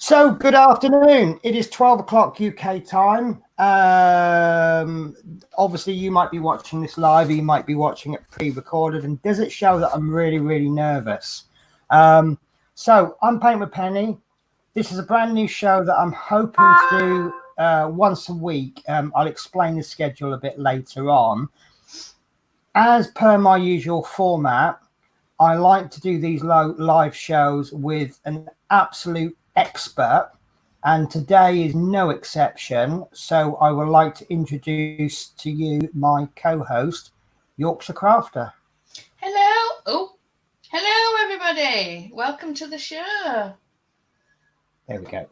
So, good afternoon. It is 12 o'clock UK time. Obviously, you might be watching this live, or you might be watching it pre-recorded. And does it show that I'm really, really nervous? So, I'm Paint with Penny. This is a brand new show that I'm hoping to do once a week. I'll explain the schedule a bit later on. As per my usual format, I like to do these live shows with an absolute expert, and today is no exception. So I would like to introduce to you my co-host, Yorkshire Crafter. Hello. Oh, hello everybody. Welcome to the show. There we go.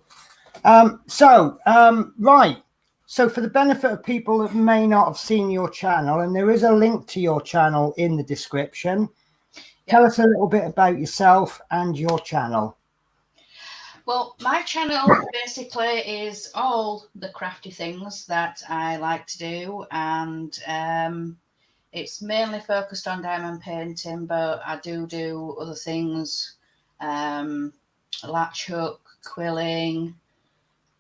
Right. So for the benefit of people that may not have seen your channel, and there is a link to your channel in the description. Tell us a little bit about yourself and your channel. Well, my channel basically is all the crafty things that I like to do, and it's mainly focused on diamond painting, but I do other things, latch hook, quilling,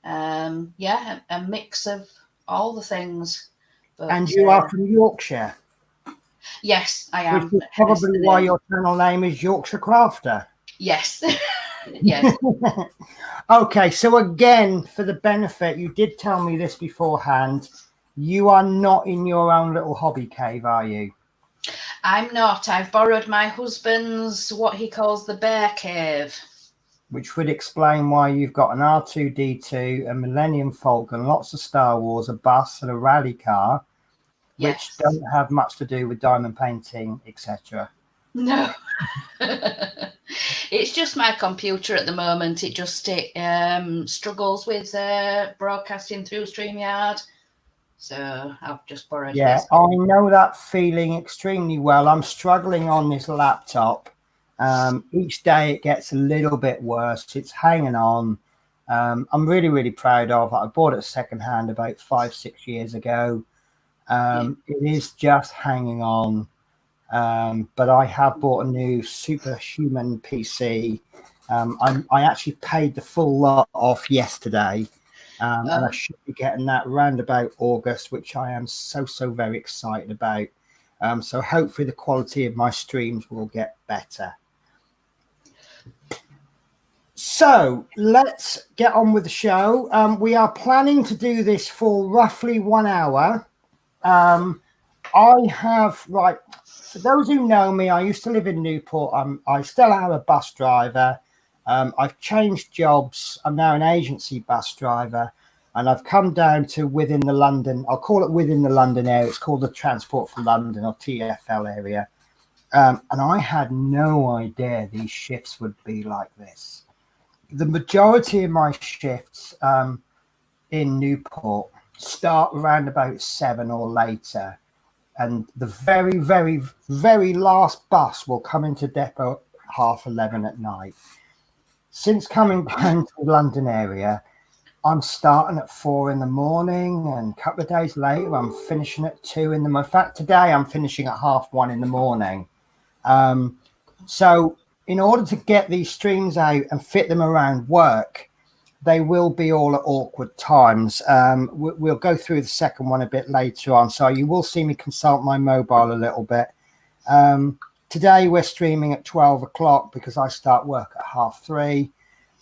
a mix of all the things. But, and you are from Yorkshire? Yes, I am. Which is probably why your channel name is Yorkshire Crafter. Yes. Yes. Okay, so again, for the benefit, you did tell me this beforehand, you are not in your own little hobby cave, are you? I'm not. I've borrowed my husband's, what he calls the bear cave. Which would explain why you've got an R2-D2, a Millennium Falcon, lots of Star Wars, a bus and a rally car, which don't have much to do with diamond painting, etc. No. It's just my computer at the moment. It struggles with broadcasting through StreamYard. So I've just borrowed this. Yeah, I know that feeling extremely well. I'm struggling on this laptop. Each day it gets a little bit worse. It's hanging on. I'm really, really proud of it. I bought it secondhand about 5-6 years ago. It is just hanging on. But I have bought a new superhuman PC. I actually paid the full lot off yesterday. And I should be getting that round about August, which I am so very excited about. So hopefully the quality of my streams will get better. So let's get on with the show. We are planning to do this for roughly 1 hour. For those who know me, I used to live in Newport. I still am a bus driver. I've changed jobs. I'm now an agency bus driver, and I've come down to within the London, I'll call it within the London area. It's called the Transport for London, or TfL area. And I had no idea these shifts would be like this. The majority of my shifts in Newport start around about 7 or later. And the very last bus will come into depot at 11:30 at night. Since coming down to the London area, I'm starting at 4 in the morning, and a couple of days later, I'm finishing at 2 in the morning. In fact, today I'm finishing at 1:30 in the morning. So in order to get these streams out and fit them around work, they will be all at awkward times. We'll go through the second one a bit later on, so you will see me consult my mobile a little bit. Today we're streaming at 12 o'clock because I start work at 3:30.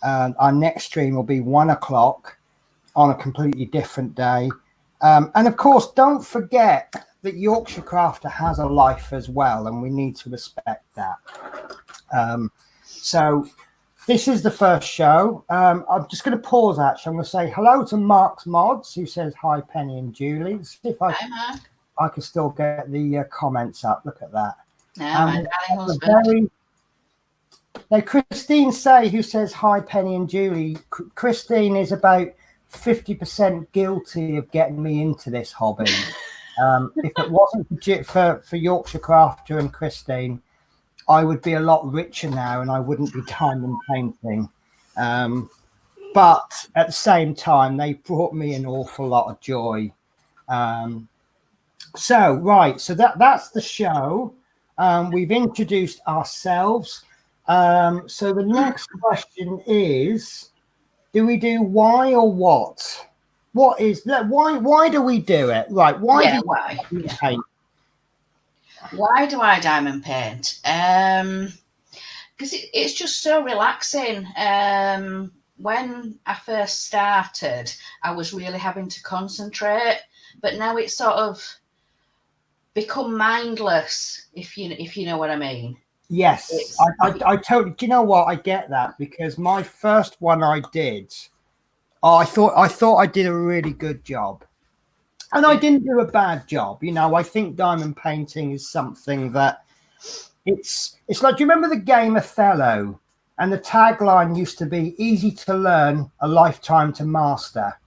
Our next stream will be 1 o'clock on a completely different day. And of course, don't forget that Yorkshire Crafter has a life as well, and we need to respect that. So this is the first show. I'm just going to pause, actually. I'm going to say hello to Mark's Mods, who says hi, Penny and Julie. Let's see if I can still get the comments up. Look at that. Christine Say, who says hi, Penny and Julie. Christine is about 50% guilty of getting me into this hobby. If it wasn't for Yorkshire Crafter and Christine, I would be a lot richer now, and I wouldn't be diamond painting. But at the same time, they brought me an awful lot of joy. So that's the show. We've introduced ourselves. So the next question is, do we do why or what? What is that? Why do we do it? Right. Why do why? you paint? Why do I diamond paint? Because it's just so relaxing. When I first started, I was really having to concentrate, but now it's sort of become mindless, if you know what I mean. Yes, I totally. Do you know what? I get that because my first one I did, I thought I did a really good job, and I didn't do a bad job. You know, I think diamond painting is something that it's like. Do you remember the game Othello? And the tagline used to be "Easy to learn, a lifetime to master."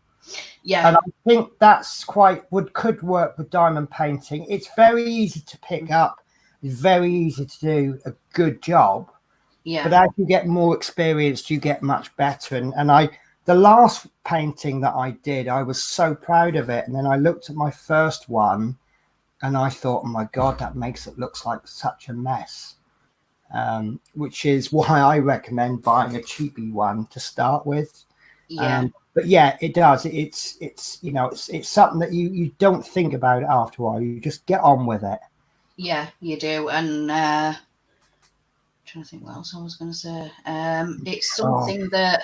Yeah. And I think that's could work with diamond painting. It's very easy to pick up. It's very easy to do a good job. Yeah. But as you get more experienced, you get much better. And the last painting that I did, I was so proud of it. And then I looked at my first one and I thought, oh my God, that makes it look like such a mess. Which is why I recommend buying a cheapy one to start with. Yeah. But yeah, it does. It's you know, it's something that you don't think about it after a while. You just get on with it. Yeah, you do. And trying to think what else I was going to say. It's something that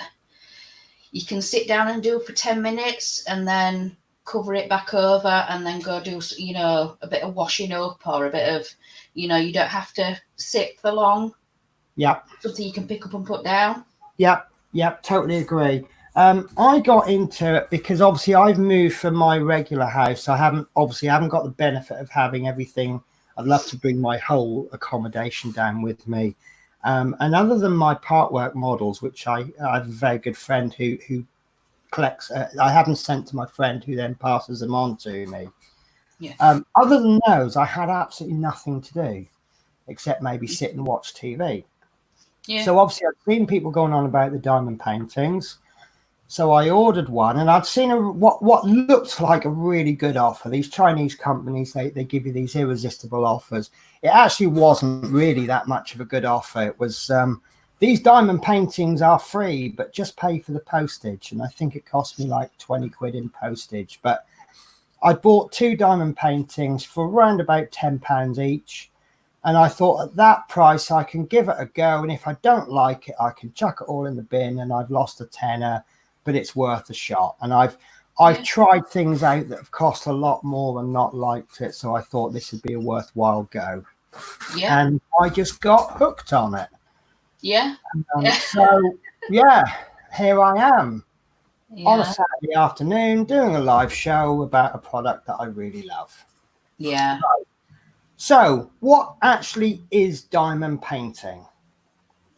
you can sit down and do for 10 minutes and then cover it back over and then go do, you know, a bit of washing up or a bit of, you know, you don't have to sit for long. Yeah. Something you can pick up and put down. Yep. Totally agree. I got into it because obviously I've moved from my regular house. I haven't got the benefit of having everything. I'd love to bring my whole accommodation down with me. And other than my partwork models, which I have a very good friend who collects, I have them sent to my friend who then passes them on to me. Yeah. Other than those, I had absolutely nothing to do except maybe sit and watch TV. Yeah. So obviously I've seen people going on about the diamond paintings. So I ordered one and I'd seen what looked like a really good offer. These Chinese companies, they give you these irresistible offers. It actually wasn't really that much of a good offer. It was, these diamond paintings are free, but just pay for the postage. And I think it cost me like 20 quid in postage. But I bought 2 diamond paintings for around about £10 each. And I thought at that price, I can give it a go. And if I don't like it, I can chuck it all in the bin and I've lost a tenner, but it's worth a shot. And I've tried things out that have cost a lot more and not liked it. So I thought this would be a worthwhile go. Yeah. And I just got hooked on it. Yeah. So, yeah, here I am on a Yeah. Saturday afternoon doing a live show about a product that I really love. Yeah. So, what actually is diamond painting?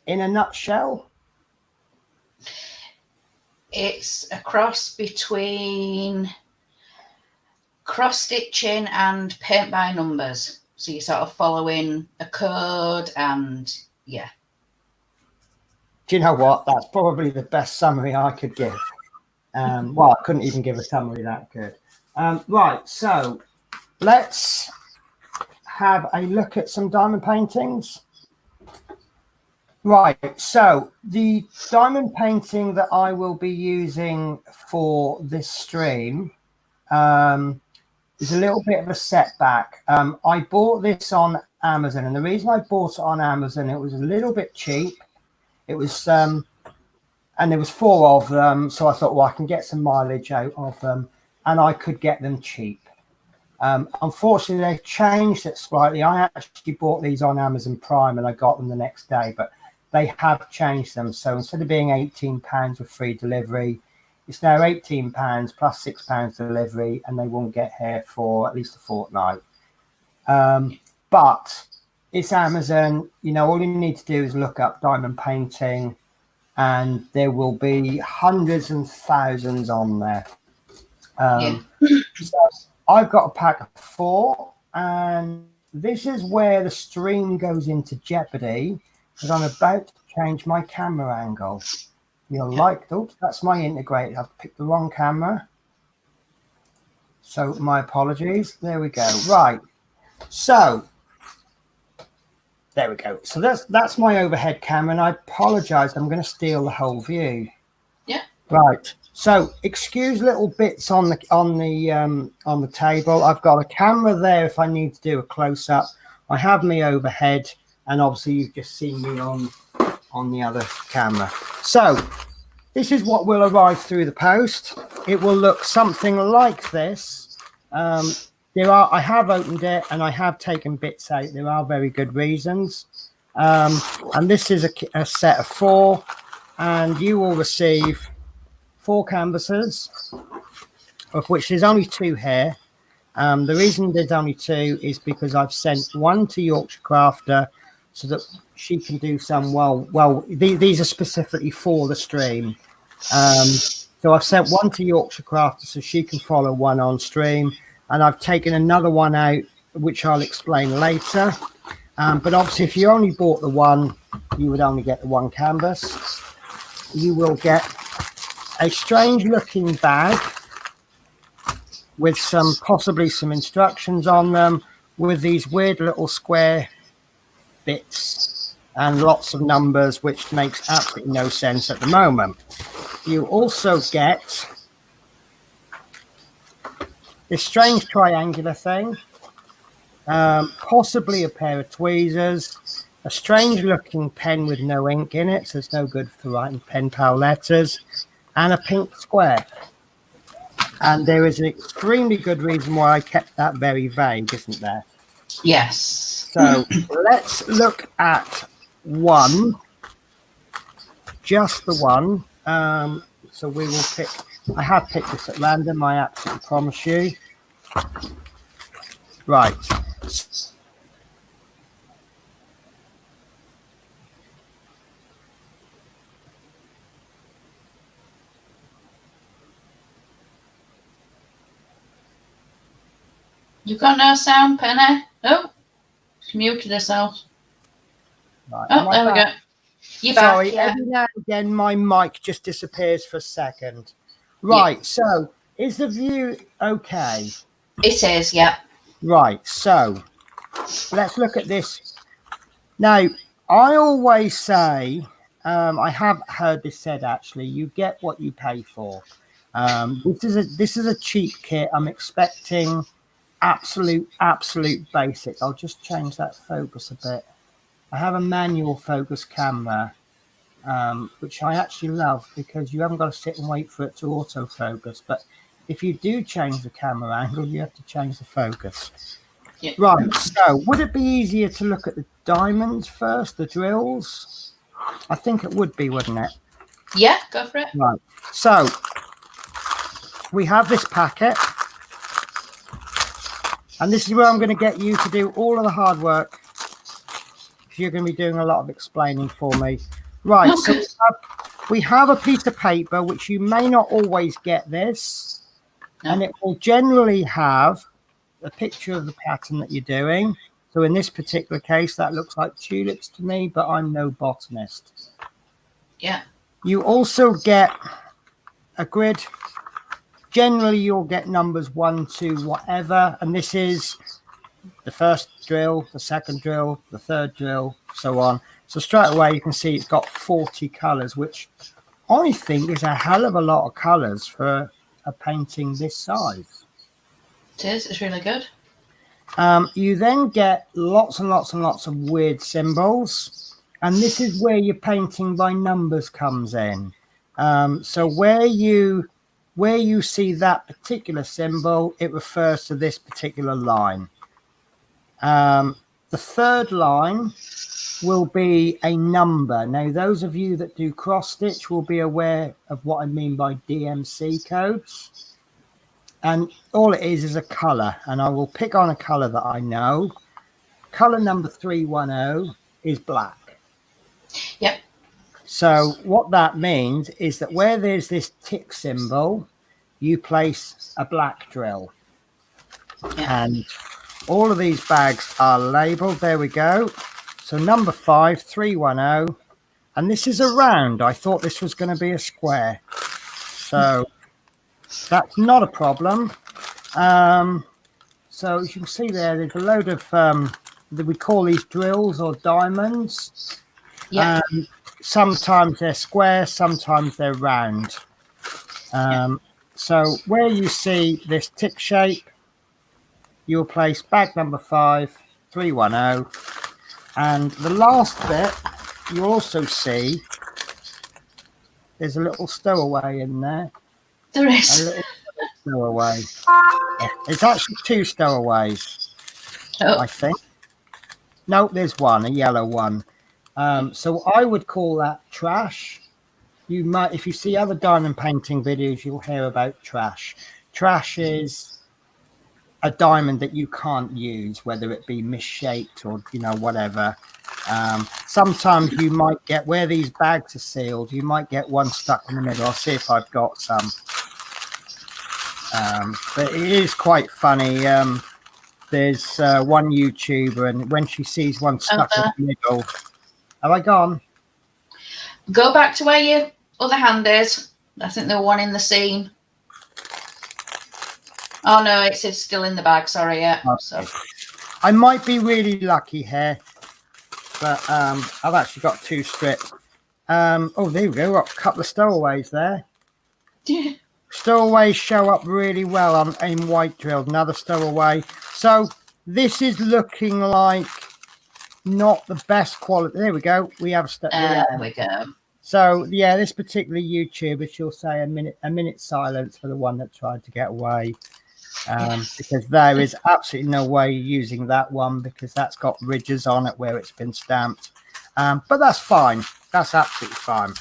In a nutshell? It's a cross between cross stitching and paint by numbers. So you're sort of following a code and yeah. Do you know what? That's probably the best summary I could give. Well, I couldn't even give a summary that good. Right, so let's have a look at some diamond paintings. Right, so the diamond painting that I will be using for this stream is a little bit of a setback. I bought this on Amazon, and the reason I bought it on Amazon, it was a little bit cheap. It was, and there was 4 of them, so I thought, well, I can get some mileage out of them, and I could get them cheap. Unfortunately, they've changed it slightly. I actually bought these on Amazon Prime, and I got them the next day, but they have changed them. So instead of being £18 with free delivery, it's now £18 plus £6 delivery, and they won't get here for at least a fortnight. But it's Amazon. You know, all you need to do is look up diamond painting, and there will be hundreds and thousands on there. So I've got a pack of 4, and this is where the stream goes into jeopardy because I'm about to change my camera angle. You'll like, oops, that's my integrated. I've picked the wrong camera. So my apologies. There we go. Right. So there we go. So that's my overhead camera, and I apologize. I'm going to steal the whole view. Yeah. Right. So excuse little bits on the table. I've got a camera there if I need to do a close up. I have me overhead, and obviously you've just seen me on the other camera. So this is what will arrive through the post. It will look something like this. I have opened it and I have taken bits out. There are very good reasons. And this is a set of 4, and you will receive 4 canvases, of which there's only 2 here. The reason there's only 2 is because I've sent one to Yorkshire Crafter so that she can do some. These are specifically for the stream. So I've sent one to Yorkshire Crafter so she can follow one on stream, and I've taken another one out, which I'll explain later. But obviously, if you only bought the one, you would only get the 1 canvas. You will get a strange looking bag with possibly some instructions on them, with these weird little square bits and lots of numbers, which makes absolutely no sense at the moment. You also get this strange triangular thing, possibly a pair of tweezers, a strange looking pen with no ink in it, so it's no good for writing pen pal letters, and a pink square. And there is an extremely good reason why I kept that very vague, isn't there? Yes. So let's look at one, just the one. So we will pick, I have picked this at random, I absolutely promise you. Right. You've got no sound, Penny. Oh, she muted herself. Right. Oh, there we go. You're Sorry, back, yeah. every now and again my mic just disappears for a second. Right, yeah. So is the view okay? It is, yeah. Right, so let's look at this. Now, I always say, I have heard this said actually, you get what you pay for. This is a cheap kit. I'm expecting absolute basic. I'll just change that focus a bit. I have a manual focus camera, which I actually love because you haven't got to sit and wait for it to autofocus. But if you do change the camera angle, you have to change the focus. Yeah. Right, so would it be easier to look at the diamonds first, the drills? I think it would be, wouldn't it? Yeah, go for it. Right, so we have this packet. And this is where I'm going to get you to do all of the hard work. You're going to be doing a lot of explaining for me. Right, okay. So we have a piece of paper, which you may not always get this. No. And it will generally have a picture of the pattern that you're doing. So in this particular case, that looks like tulips to me, but I'm no botanist. Yeah. You also get a grid. Generally, you'll get numbers 1 to whatever, and this is the first drill, the second drill, the third drill, so on. So straight away, you can see it's got 40 colours, which I think is a hell of a lot of colours for a painting this size. It is. It's really good. You then get lots and lots and lots of weird symbols, and this is where your painting by numbers comes in. So where you see that particular symbol, it refers to this particular line. The third line will be a number. Now, those of you that do cross stitch will be aware of what I mean by DMC codes. And all it is a color. And I will pick on a color that I know. Color number 310 is black. Yep. So what that means is that where there's this tick symbol, you place a black drill. Yeah. And all of these bags are labeled. There we go. So number 5, 310. And this is a round. I thought this was going to be a square. So that's not a problem. So as you can see there's a load of, we call these drills or diamonds. Yeah. Sometimes they're square, sometimes they're round. So where you see this tick shape, you'll place bag number 5, 310, and the last bit you also see there's a little stowaway in there. There A is. little stowaway. It's actually 2 stowaways, Oh, I think. No, there's one, a yellow one. So I would call that trash. You might, if you see other diamond painting videos, you'll hear about trash. Trash is a diamond that you can't use, whether it be misshaped or whatever. Sometimes you might get, where these bags are sealed, you might get one stuck in the middle. I'll see if I've got some. But it is quite funny. There's one YouTuber, and when she sees one stuck in the middle, have I gone? Go back to where your other hand is. I think the one in the seam. Oh no, it's still in the bag. Sorry, yeah. Okay. So I might be really lucky here, but I've actually got 2 strips. Oh, there we go. Got a couple of stowaways there. Yeah. Stowaways show up really well in white drilled. Another stowaway. So this is looking like not the best quality. There we go. We have a there we go. So yeah, this particular YouTuber, she'll say a minute silence for the one that tried to get away. Because there is absolutely no way using that one, because that's got ridges on it where it's been stamped. But that's fine. That's absolutely fine.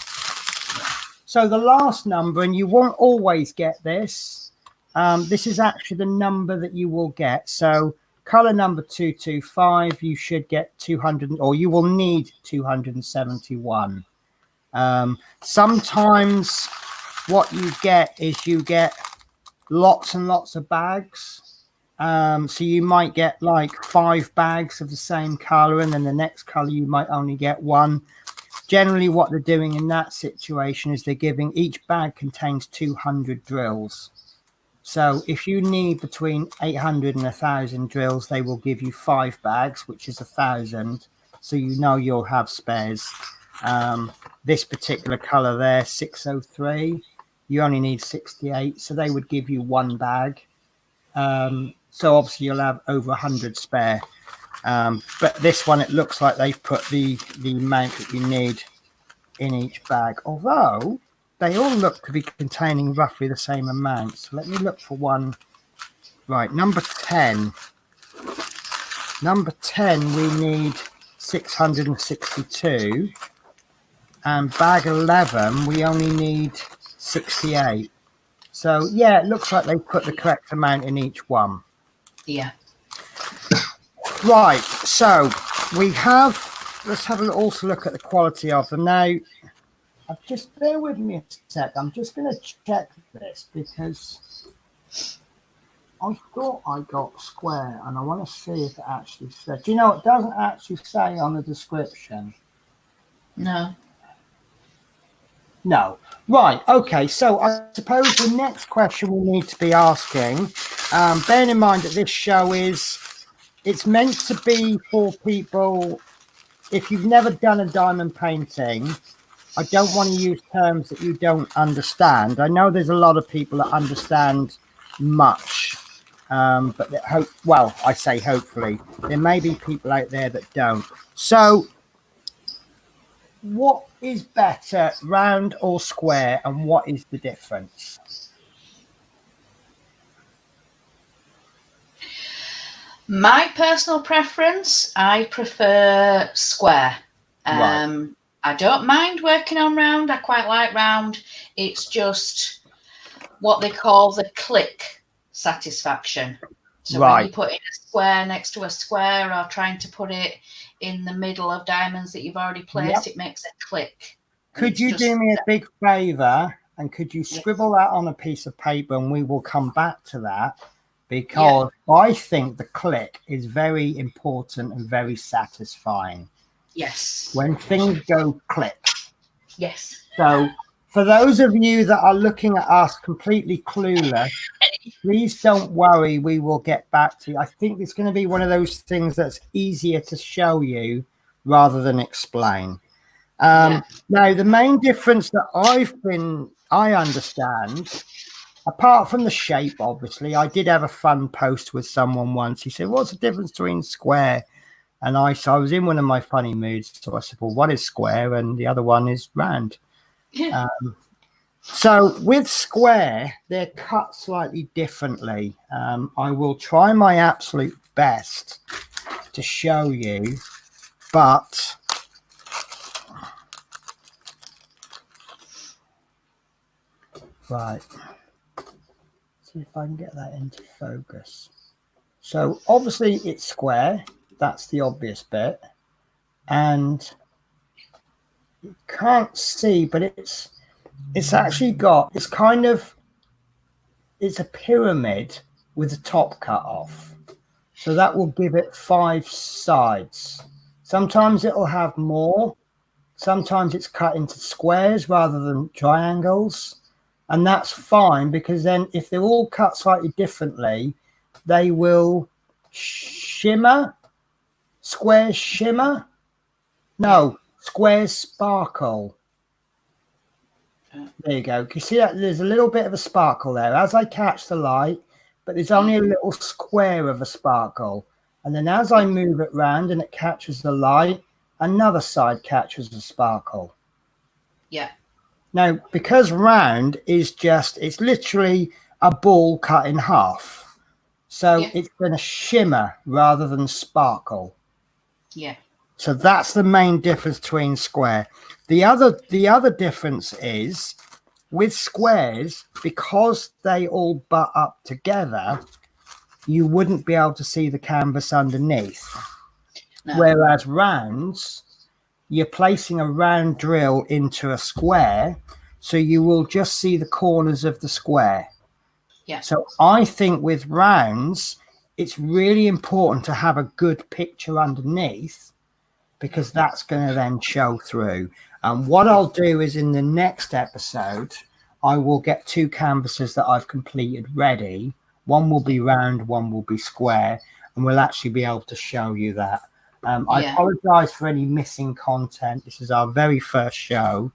So the last number, and you won't always get this. This is actually the number that you will get. So color number 225, you should get 200, or you will need 271. Sometimes what you get is you get lots and lots of bags. So you might get like 5 bags of the same color, and then the next color you might only get 1. Generally what they're doing in that situation is they're giving, each bag contains 200 drills. So if you need between 800 and 1,000 drills, they will give you 5 bags, which is 1,000. So you'll have spares. This particular color there, 603, you only need 68, so they would give you 1 bag. So obviously you'll have over 100 spare. But this one, it looks like they've put the amount that you need in each bag, although they all look to be containing roughly the same amount. So let me look for one. Right, number 10. Number 10, we need 662. And bag 11, we only need 68. So yeah, it looks like they put the correct amount in each one. Yeah. Right, so we have, let's have a also look at the quality of them. Now, just bear with me a sec. I'm just going to check this, because I thought I got square, and I want to see if it actually says. Do you know, it doesn't actually say on the description. No. No. Right, okay, so I suppose the next question we need to be asking, bearing in mind that this show it's meant to be for people, if you've never done a diamond painting, I don't want to use terms that you don't understand. I know there's a lot of people that understand much, but I say hopefully, there may be people out there that don't. So what is better, round or square, and what is the difference? My personal preference, I prefer square. Right. I don't mind working on round. I quite like round. It's just what they call the click satisfaction. So right. When you put in a square next to a square, or trying to put it in the middle of diamonds that you've already placed, It makes a click. Could you do me a big favor, and could you scribble that on a piece of paper, and we will come back to that, because I think the click is very important and very satisfying. Yes. When things go click. Yes. So for those of you that are looking at us completely clueless, please don't worry, we will get back to you. I think it's going to be one of those things that's easier to show you rather than explain. Now, the main difference that I understand, apart from the shape, obviously, I did have a fun post with someone once. He said, "What's the difference between square?" And I was in one of my funny moods, so I said, "Well, one is square and the other one is round." So with square, they're cut slightly differently. I will try my absolute best to show you, but right. See if I can get that into focus. So obviously it's square. That's the obvious bit. And you can't see, but it's actually got, it's a pyramid with the top cut off. So that will give it 5 sides. Sometimes it'll have more. Sometimes it's cut into squares rather than triangles. And that's fine, because then if they're all cut slightly differently, they will shimmer. Squares shimmer. No, squares sparkle. There you go. You see that there's a little bit of a sparkle there as I catch the light, but there's only a little square of a sparkle. And then as I move it round and it catches the light, another side catches the sparkle. Yeah. Now, because round is it's literally a ball cut in half. So it's going to shimmer rather than sparkle. Yeah. So that's the main difference between square. The other difference is with squares, because they all butt up together, you wouldn't be able to see the canvas underneath. No. Whereas rounds, you're placing a round drill into a square, so you will just see the corners of the square. Yeah. So I think with rounds, it's really important to have a good picture underneath, because that's going to then show through. And what I'll do is in the next episode, I will get 2 canvases that I've completed ready. One will be round, one will be square, and we'll actually be able to show you that. I apologize for any missing content. This is our very first show.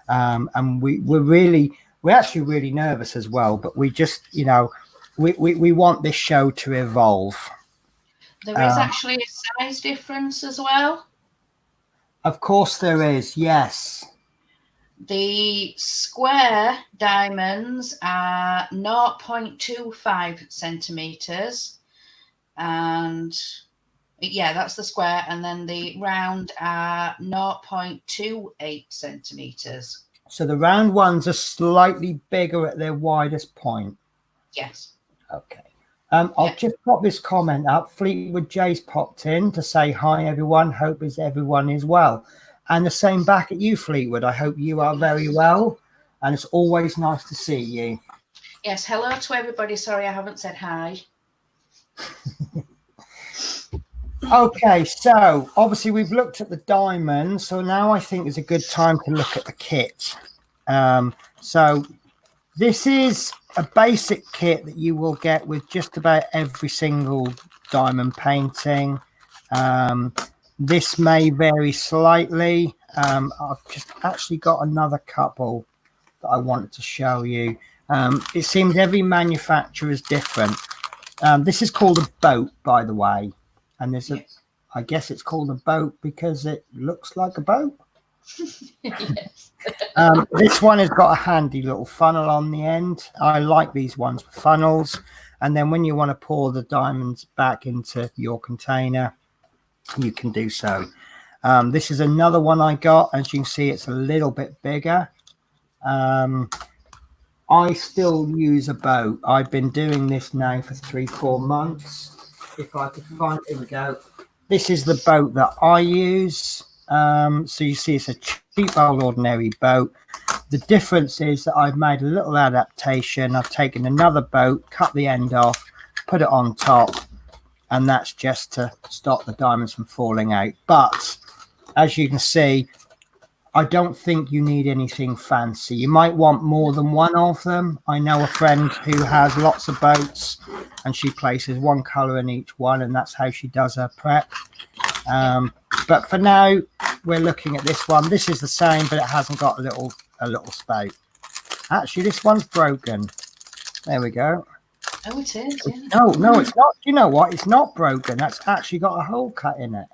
And we're actually really nervous as well, but we just, we want this show to evolve. There is actually a size difference as well. Of course there is, yes. The square diamonds are 0.25 centimeters, and that's the square, and then the round are 0.28 centimeters. So the round ones are slightly bigger at their widest point. Yes. Okay. I'll just pop this comment up. Fleetwood J's popped in to say hi, everyone. Hope everyone is well. And the same back at you, Fleetwood. I hope you are very well. And it's always nice to see you. Yes. Hello to everybody. Sorry, I haven't said hi. Okay. So obviously we've looked at the diamond. So now I think is a good time to look at the kit. So this is a basic kit that you will get with just about every single diamond painting. This may vary slightly. I've just actually got another couple that I wanted to show you. It seems every manufacturer is different. This is called a boat, by the way. And I guess it's called a boat because it looks like a boat. Yes. This one has got a handy little funnel on the end. I like these ones with funnels. And then when you want to pour the diamonds back into your container, you can do so. This is another one I got. As you can see, it's a little bit bigger. I still use a boat. I've been doing this now for 3-4 months. If I could find it, here we go. This is the boat that I use. So you see it's a cheap old ordinary boat. The difference is that I've made a little adaptation. I've taken another boat, cut the end off, put it on top, and that's just to stop the diamonds from falling out. But as you can see, I don't think you need anything fancy. You might want more than one of them. I know a friend who has lots of boats and she places one color in each one, and that's how she does her prep. But for now, we're looking at this one. This is the same, but it hasn't got a little spout. Actually, this one's broken. There we go. Oh, it is. Yeah. No, it's not. You know what? It's not broken. That's actually got a hole cut in it.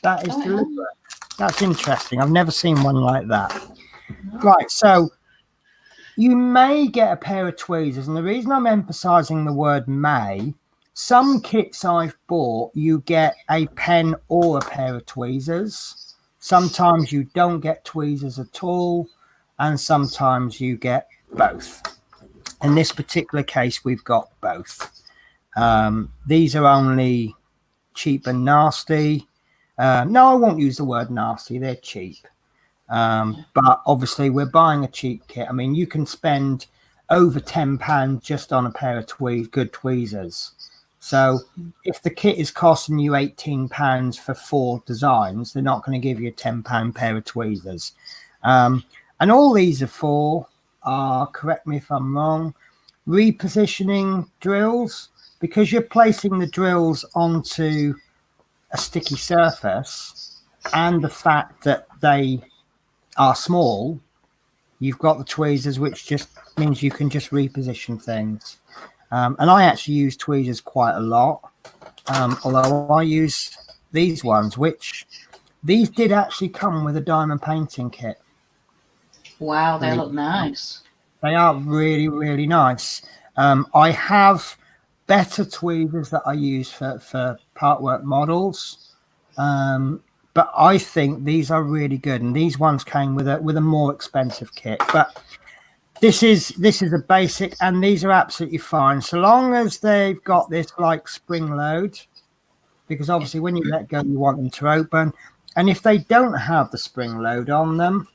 That is deliberate. That's interesting. I've never seen one like that. No. Right, so you may get a pair of tweezers, and the reason I'm emphasizing the word may, some kits I've bought, you get a pen or a pair of tweezers. Sometimes you don't get tweezers at all, and sometimes you get both. In this particular case, we've got both. These are only cheap and nasty. No, I won't use the word nasty. They're cheap. But obviously, we're buying a cheap kit. I mean, you can spend over £10 just on a pair of good tweezers. So if the kit is costing you £18 for 4 designs, they're not going to give you a £10 pair of tweezers. And all these are for, correct me if I'm wrong, repositioning drills, because you're placing the drills onto a sticky surface, and the fact that they are small, you've got the tweezers, which just means you can just reposition things. And I actually use tweezers quite a lot, although I use these ones, which these did actually come with a diamond painting kit. Wow, they look nice. They are really, really nice. I have better tweezers that I use for partwork models, but I think these are really good. And these ones came with a more expensive kit. But this is a basic, and these are absolutely fine so long as they've got this like spring load, because obviously when you let go, you want them to open. And if they don't have the spring load on them,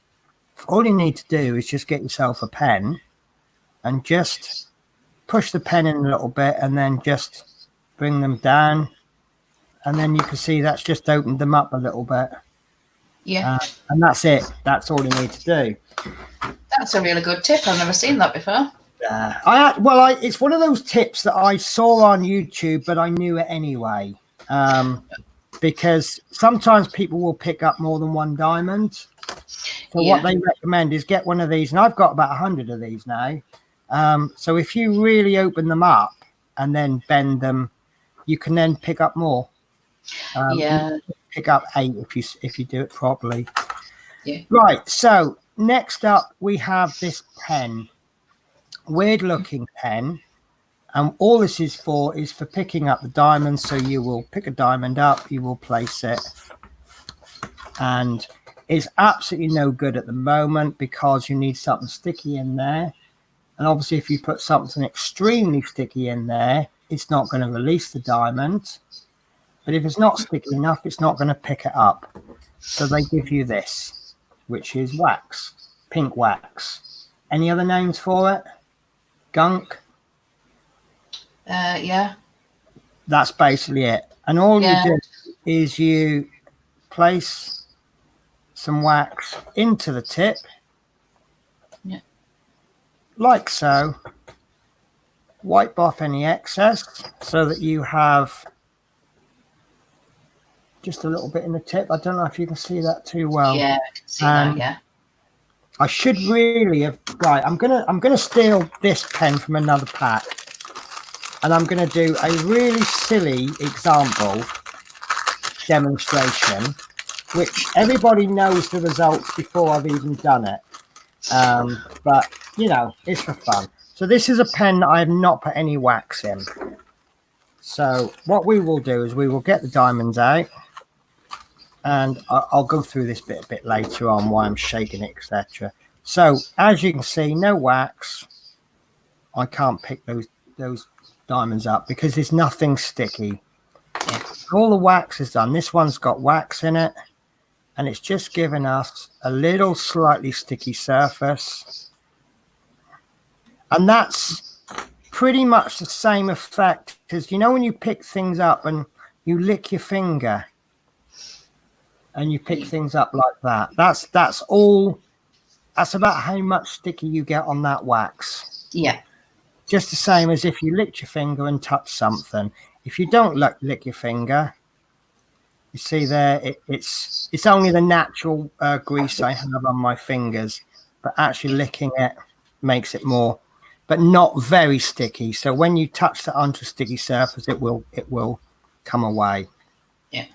all you need to do is just get yourself a pen and just push the pen in a little bit, and then just bring them down, and then you can see that's just opened them up a little bit. Yeah. And that's it. That's all you need to do. That's a really good tip. I've never seen that before. It's one of those tips that I saw on YouTube, but I knew it anyway. Because sometimes people will pick up more than one diamond. So what they recommend is get one of these, and I've got about 100 of these now. So if you really open them up and then bend them, you can then pick up more. Pick up 8 if you do it properly. Yeah. Right. So next up, we have this pen, weird looking pen. And all this is for picking up the diamonds. So you will pick a diamond up, you will place it, and it's absolutely no good at the moment because you need something sticky in there. And obviously, if you put something extremely sticky in there, it's not going to release the diamond. But if it's not sticky enough, it's not going to pick it up. So they give you this, which is wax, pink wax. Any other names for it? Gunk? Yeah. That's basically it. And all you do is you place some wax into the tip. Yeah. Like so. Wipe off any excess so that you have just a little bit in the tip. I don't know if you can see that too well. Yeah, I can see that, yeah. I should really have, right, I'm gonna steal this pen from another pack, and I'm gonna do a really silly example demonstration, which everybody knows the results before I've even done it. But you know, it's for fun. So this is a pen that I have not put any wax in. So what we will do is we will get the diamonds out, and I'll go through this bit a bit later on why I'm shaking it, etc. So as you can see, no wax. I can't pick those diamonds up because there's nothing sticky. All the wax is done. This one's got wax in it, and it's just giving us a little slightly sticky surface. And that's pretty much the same effect as, you know, when you pick things up and you lick your finger and you pick things up like that. That's all. That's about how much sticky you get on that wax. Yeah. Just the same as if you licked your finger and touched something. If you don't lick your finger, You see there, it's only the natural grease I have on my fingers, but actually licking it makes it more, but not very sticky. So when you touch that onto a sticky surface, it will come away. Yeah.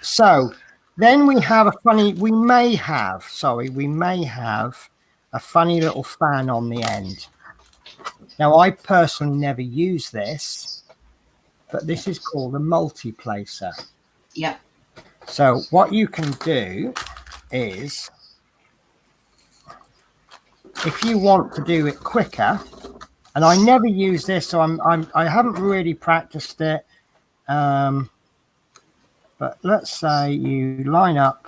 So then we have we may have a funny little fan on the end. Now I personally never use this, but this is called a multi-placer. Yeah. So what you can do is, if you want to do it quicker, and I never use this, so I haven't really practiced it. But let's say you line up.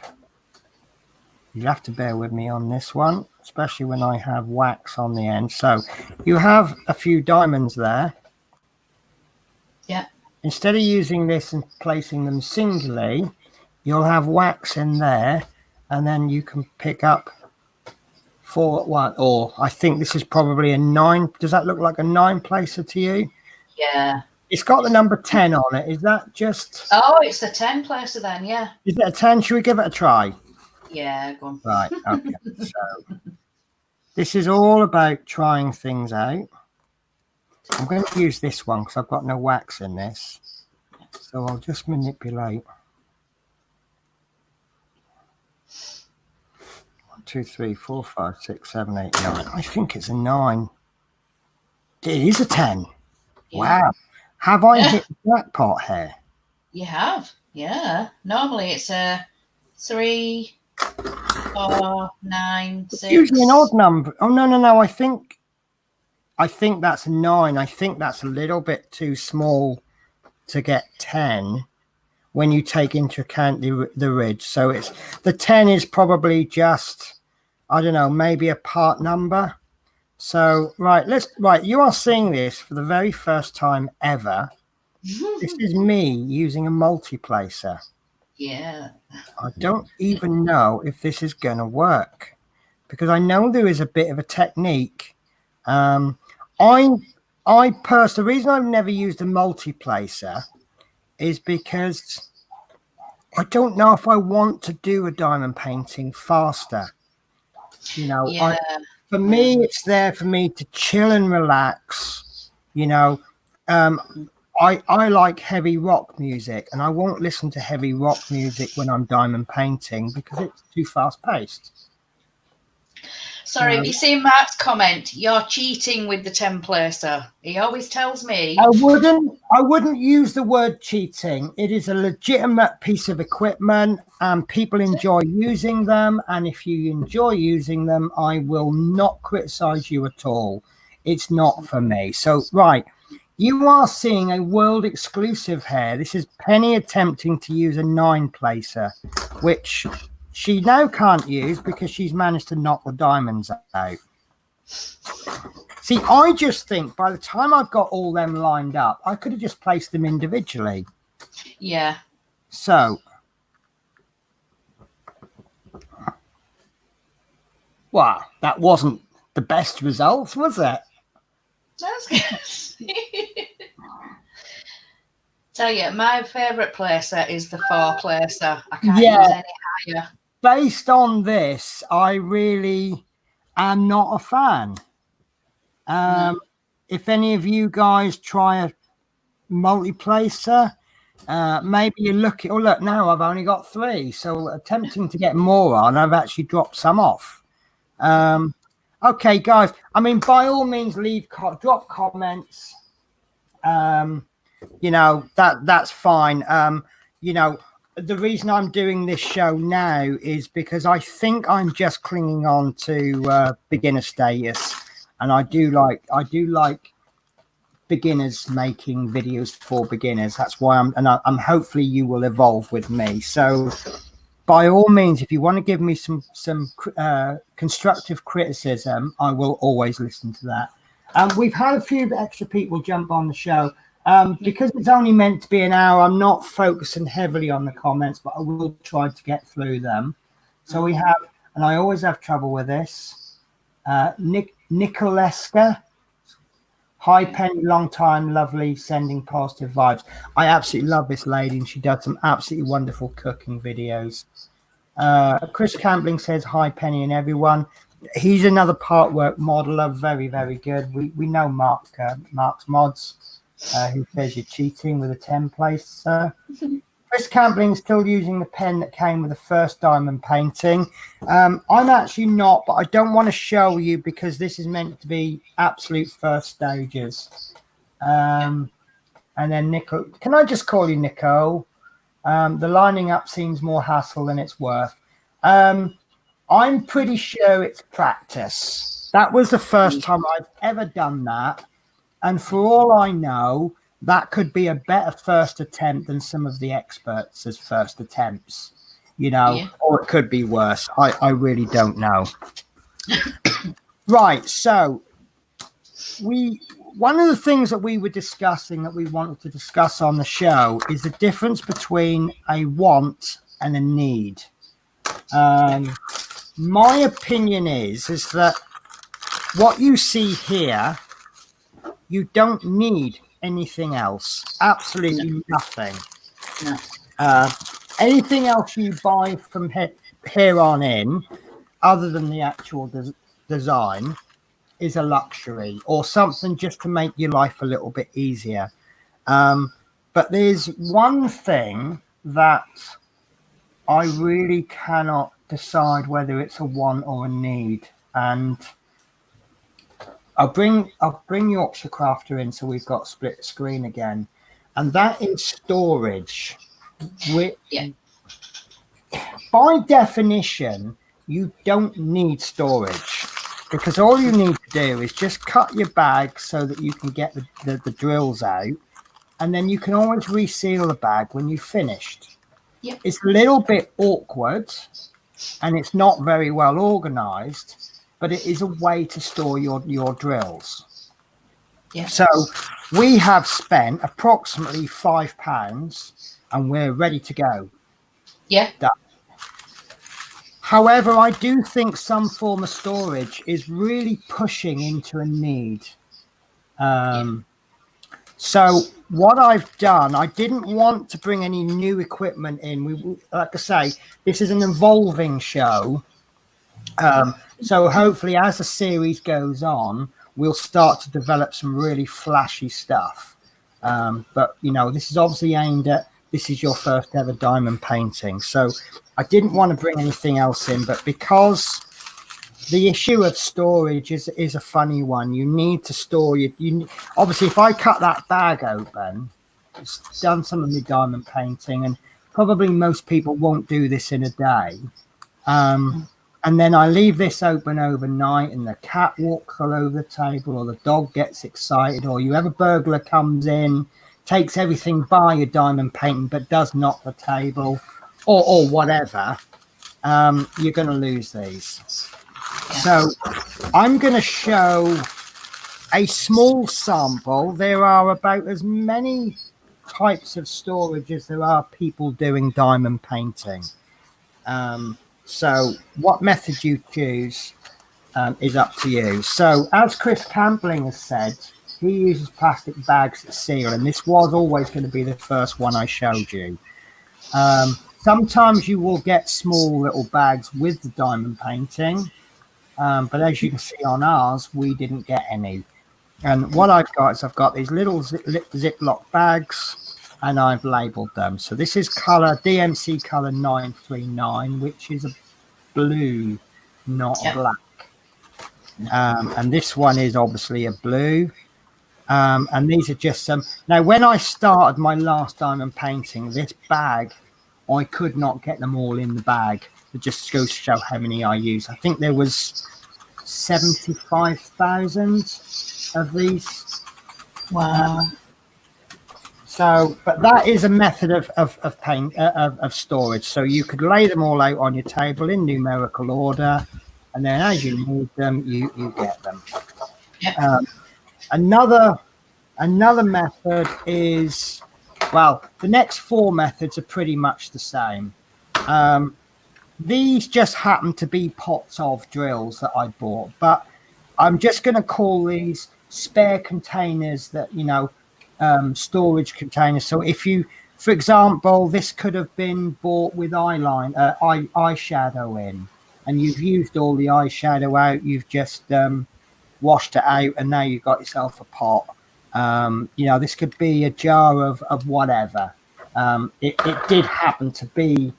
You have to bear with me on this one, especially when I have wax on the end. So you have a few diamonds there. Yeah. Instead of using this and placing them singly, you'll have wax in there, and then you can pick up 4 at one. Or I think this is probably a 9. Does that look like a 9 placer to you? Yeah. It's got the number 10 on it. Is that just? Oh, it's a 10 placer then. Yeah. Is it a 10? Should we give it a try? Yeah. Go on. Right. Okay. So this is all about trying things out. I'm going to use this one because I've got no wax in this. So I'll just manipulate. 1, 2, 3, 4, 5, 6, 7, 8, 9. I think it's a 9. It is a 10. Yeah. Wow. Have I hit the jackpot here? You have. Yeah. Normally it's a 3, 4, 9, 6. Usually an odd number. Oh no. I think that's a 9. I think that's a little bit too small to get 10 when you take into account the ridge. So it's the 10 is probably just, I don't know, maybe a part number. So right, you are seeing this for the very first time ever. This is me using a multi-placer. Yeah. I don't even know if this is going to work, because I know there is a bit of a technique. The reason I've never used a multi-placer is because I don't know if I want to do a diamond painting faster. You know, Yeah. For me, it's there for me to chill and relax. You know, I like heavy rock music, and I won't listen to heavy rock music when I'm diamond painting because it's too fast paced. Sorry, have you seen Mark's comment? You're cheating with the 10 placer. He always tells me. I wouldn't use the word cheating. It is a legitimate piece of equipment, and people enjoy using them. And if you enjoy using them, I will not criticize you at all. It's not for me. So, right, you are seeing a world exclusive here. This is Penny attempting to use a 9 placer, which she now can't use because she's managed to knock the diamonds out. See, I just think by the time I've got all them lined up, I could have just placed them individually. Yeah. So, well, that wasn't the best result, was it? That's good. Tell you, my favourite placer is the 4 placer. I can't use any higher. Based on this, I really am not a fan. No. If any of you guys try a multi-placer, maybe you look at, oh look, now I've only got 3, so attempting to get more on, I've actually dropped some off. Okay, guys, I mean, by all means, drop comments. You know, that's fine. You know, the reason I'm doing this show now is because I think I'm just clinging on to beginner status, and I do like beginners making videos for beginners. That's why I'm hopefully you will evolve with me. So by all means, if you want to give me some constructive criticism, I will always listen to that. We've had a few extra people jump on the show. Because it's only meant to be an hour, I'm not focusing heavily on the comments, but I will try to get through them. So we have, and I always have trouble with this, Nicoleska. Hi Penny, long time, lovely, sending positive vibes. I absolutely love this lady, and she does some absolutely wonderful cooking videos. Chris Campling says hi Penny and everyone. He's another part work modeler, very very good. We know Mark's mods. Who says you're cheating with the templates? Chris Campling's still using the pen that came with the first diamond painting. I'm actually not, but I don't want to show you because this is meant to be absolute first stages. And then Nicole, can I just call you Nicole? The lining up seems more hassle than it's worth. I'm pretty sure it's practice. That was the first time I've ever done that. And for all I know, that could be a better first attempt than some of the experts' as first attempts, or it could be worse. I really don't know. Right. So one of the things that we were discussing that we wanted to discuss on the show is the difference between a want and a need. My opinion is that what you see here, you don't need anything else. Absolutely nothing. No. Anything else you buy from here on in, other than the actual design, is a luxury or something just to make your life a little bit easier. But there's one thing that I really cannot decide whether it's a want or a need, and I'll bring Yorkshire Crafter in so we've got split screen again, and that is storage. By definition, you don't need storage because all you need to do is just cut your bag so that you can get the drills out, and then you can always reseal the bag when you've finished. Yep. It's a little bit awkward and it's not very well organized, but it is a way to store your drills. Yeah. So we have spent approximately £5 and we're ready to go. Yeah. However, I do think some form of storage is really pushing into a need. So what I've done, I didn't want to bring any new equipment in. Like I say, this is an evolving show. So hopefully as the series goes on, we'll start to develop some really flashy stuff. But, this is obviously aimed at, this is your first ever diamond painting. So I didn't want to bring anything else in, but because the issue of storage is a funny one. You need to store you obviously, if I cut that bag open, it's done some of my diamond painting, and probably most people won't do this in a day. And then I leave this open overnight and the cat walks all over the table, or the dog gets excited, or you have a burglar comes in, takes everything by your diamond painting, but does knock the table or whatever. You're going to lose these. So I'm going to show a small sample. There are about as many types of storage as there are people doing diamond painting. So what method you choose is up to you. So as Chris Campling has said, he uses plastic bags that seal, and this was always going to be the first one I showed you. Sometimes you will get small little bags with the diamond painting. But as you can see on ours, we didn't get any. And what I've got is I've got these little Ziploc bags, and I've labeled them. So this is color DMC color 939, which is a blue, not black. And this one is obviously a blue. And these are just some. Now, when I started my last diamond painting, this bag, I could not get them all in the bag. It just goes to show how many I use. I think there was 75,000 of these. Wow. But that is a method of storage. So you could lay them all out on your table in numerical order, and then as you need them, you get them. Yeah. Another method is, well, the next four methods are pretty much the same. These just happen to be pots of drills that I bought, but I'm just going to call these spare containers that, storage containers. So if you, for example, this could have been bought with eyeshadow in, and you've used all the eyeshadow out, you've just washed it out, and now you've got yourself a pot. This could be a jar of whatever. It did happen to be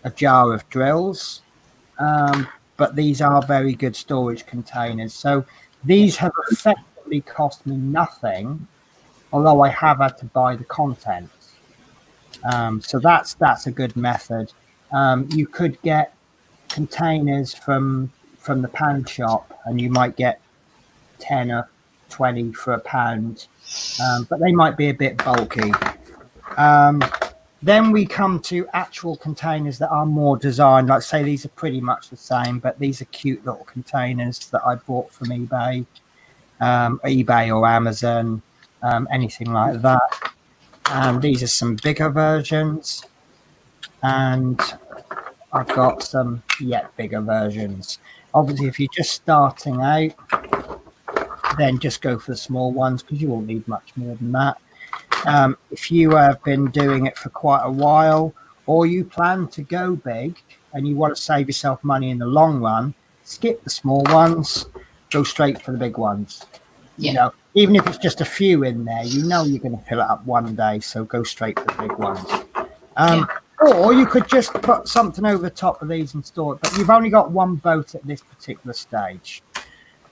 a jar of drills, but these are very good storage containers. So these have effectively cost me nothing, although I have had to buy the contents. So that's a good method. You could get containers from the pound shop, and you might get 10 or 20 for £1, but they might be a bit bulky. Then we come to actual containers that are more designed. Like, say, these are pretty much the same, but these are cute little containers that I bought from eBay or Amazon, anything like that. And these are some bigger versions, and I've got some yet bigger versions. Obviously, if you're just starting out, then just go for the small ones, because you won't need much more than that. If you have been doing it for quite a while, or you plan to go big and you want to save yourself money in the long run, skip the small ones, go straight for the big ones. Yeah. Even if it's just a few in there, you're going to fill it up one day, so go straight for the big ones. Or you could just put something over the top of these and store it, but you've only got one boat at this particular stage.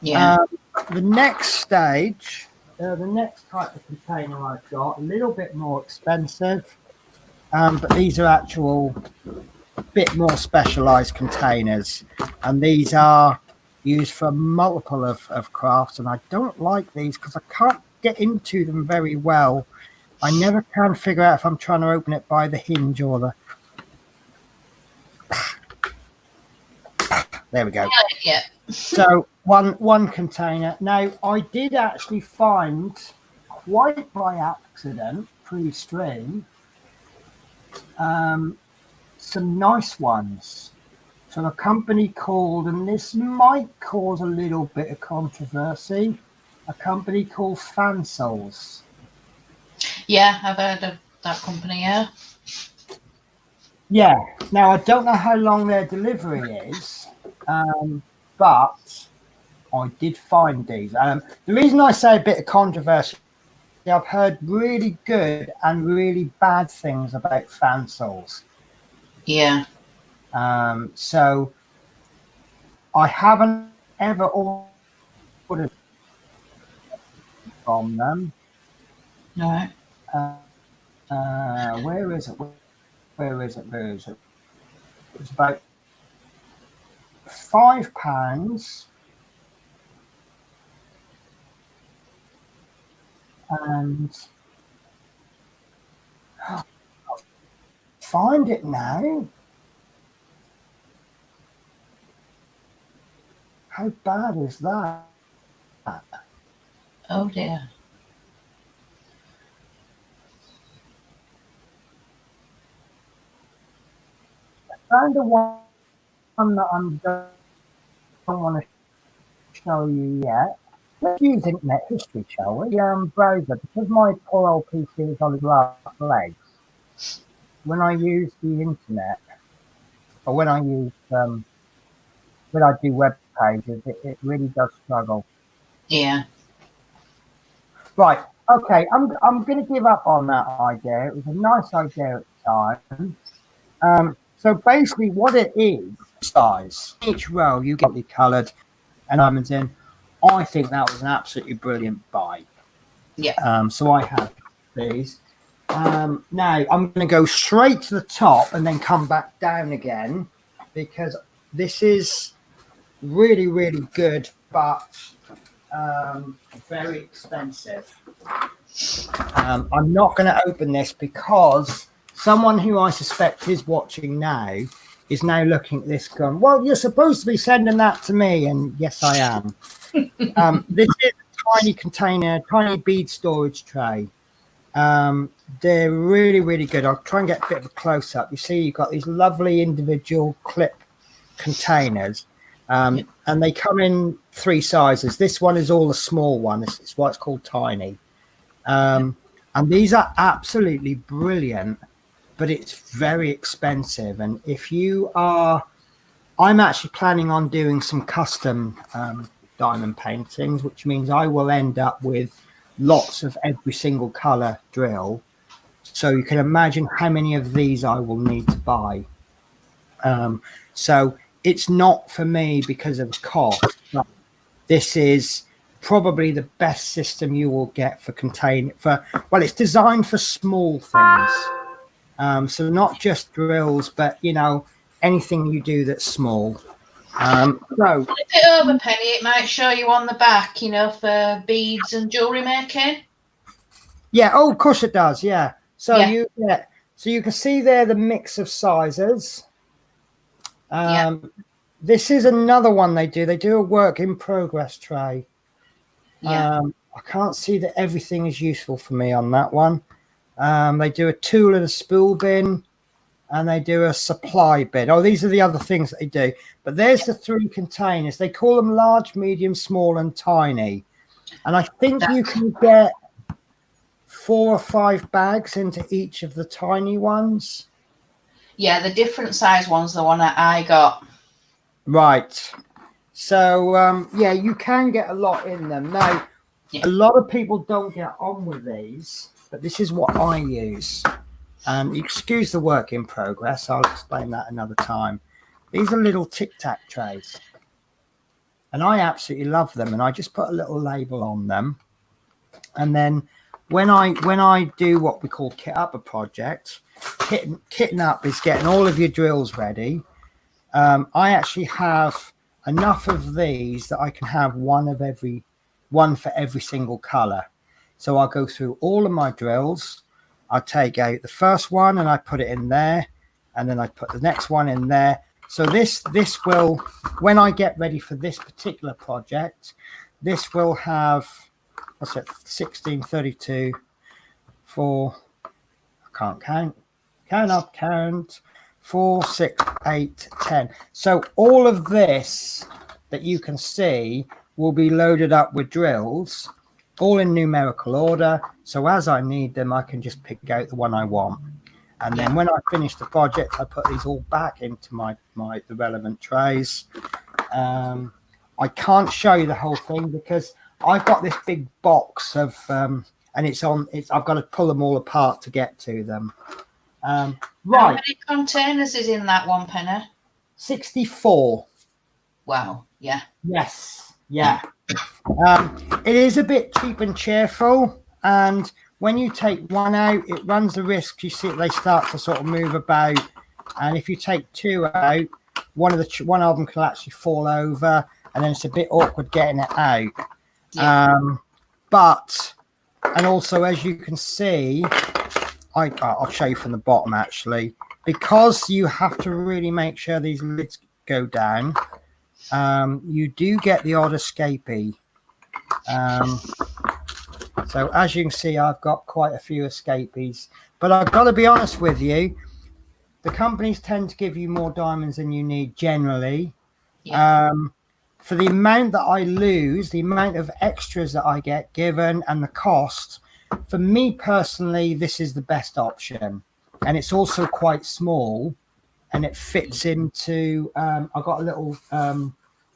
The next stage, the next type of container I've got, a little bit more expensive, but these are actual bit more specialized containers, and these are used for multiple of crafts, and I don't like these because I can't get into them very well. I never can figure out if I'm trying to open it by the hinge or the... There we go. Yeah. So one container. Now, I did actually find, quite by accident, pre-stream, some nice ones. So a company called, and this might cause a little bit of controversy, a company called Fansouls. Yeah, I've heard of that company, yeah. Yeah. Now, I don't know how long their delivery is, but I did find these. The reason I say a bit of controversy, I've heard really good and really bad things about Fansouls. Yeah. So I haven't ever ordered from them. No. Where is it? Where is it? It's about £5, and find it now. How bad is that? Oh dear. I found the one that I don't want to show you yet. Let's use Internet History, shall we? Browser, because my poor old PC is on its last legs. When I use the internet, or when I use when I do web pages, it really does struggle. Yeah. Right. Okay. I'm going to give up on that idea. It was a nice idea at the time. So basically, what it is, size. Each row you get the coloured and diamonds in. I think that was an absolutely brilliant buy. Yeah. So I have these. Now I'm going to go straight to the top and then come back down again, because this is really, really good, but very expensive. I'm not going to open this because someone who I suspect is watching now is now looking at this going, well, you're supposed to be sending that to me. And yes, I am. This is a tiny container, tiny bead storage tray. They're really, really good. I'll try and get a bit of a close up. You see, you've got these lovely individual clip containers, and they come in three sizes. This one is all the small one. It's why it's called tiny. And these are absolutely brilliant, but it's very expensive. And if you are, I'm actually planning on doing some custom diamond paintings, which means I will end up with lots of every single color drill. So you can imagine how many of these I will need to buy. So it's not for me because of cost, but this is probably the best system you will get for well, it's designed for small things. So not just drills, but anything you do that's small. So flip it over, Penny. It might show you on the back, for beads and jewelry making. Yeah, oh, of course it does. Yeah. So you can see there the mix of sizes. This is another one they do. They do a work in progress tray. I can't see that everything is useful for me on that one. They do a tool and a spool bin, and they do a supply bin. Oh, these are the other things that they do. But there's the three containers. They call them large, medium, small, and tiny. And I think you can get 4 or 5 bags into each of the tiny ones. Yeah, the different size one's the one that I got. Right. So, yeah, you can get a lot in them. Now, a lot of people don't get on with these, but this is what I use. Excuse the work in progress. I'll explain that another time. These are little tic-tac trays. And I absolutely love them. And I just put a little label on them. And then when I do what we call kit up a project, kitting up is getting all of your drills ready. I actually have enough of these that I can have one for every single color. So I'll go through all of my drills. I take out the first one and I put it in there, and then I put the next one in there. So this will, when I get ready for this particular project, this will have, what's it, 16, 32, 4, I can't count, cannot count, 4, 6, 8, 10. So all of this that you can see will be loaded up with drills, all in numerical order. So as I need them, I can just pick out the one I want. And then when I finish the project, I put these all back into the relevant trays. I can't show you the whole thing because I've got this big box of, and I've got to pull them all apart to get to them. Right. How many containers is in that one, Penny? 64. Wow. Yeah. Yes. Yeah. It is a bit cheap and cheerful, and when you take one out, it runs the risk. You see, they start to sort of move about, and if you take 2 out, one of them can actually fall over, and then it's a bit awkward getting it out. Yeah. And also, as you can see, I'll show you from the bottom actually, because you have to really make sure these lids go down. You do get the odd escapee. So as you can see, I've got quite a few escapees, but I've got to be honest with you, the companies tend to give you more diamonds than you need generally. Yeah. For the amount that I lose, the amount of extras that I get given, and the cost, for me personally, this is the best option. And it's also quite small, and it fits into, I've got a little,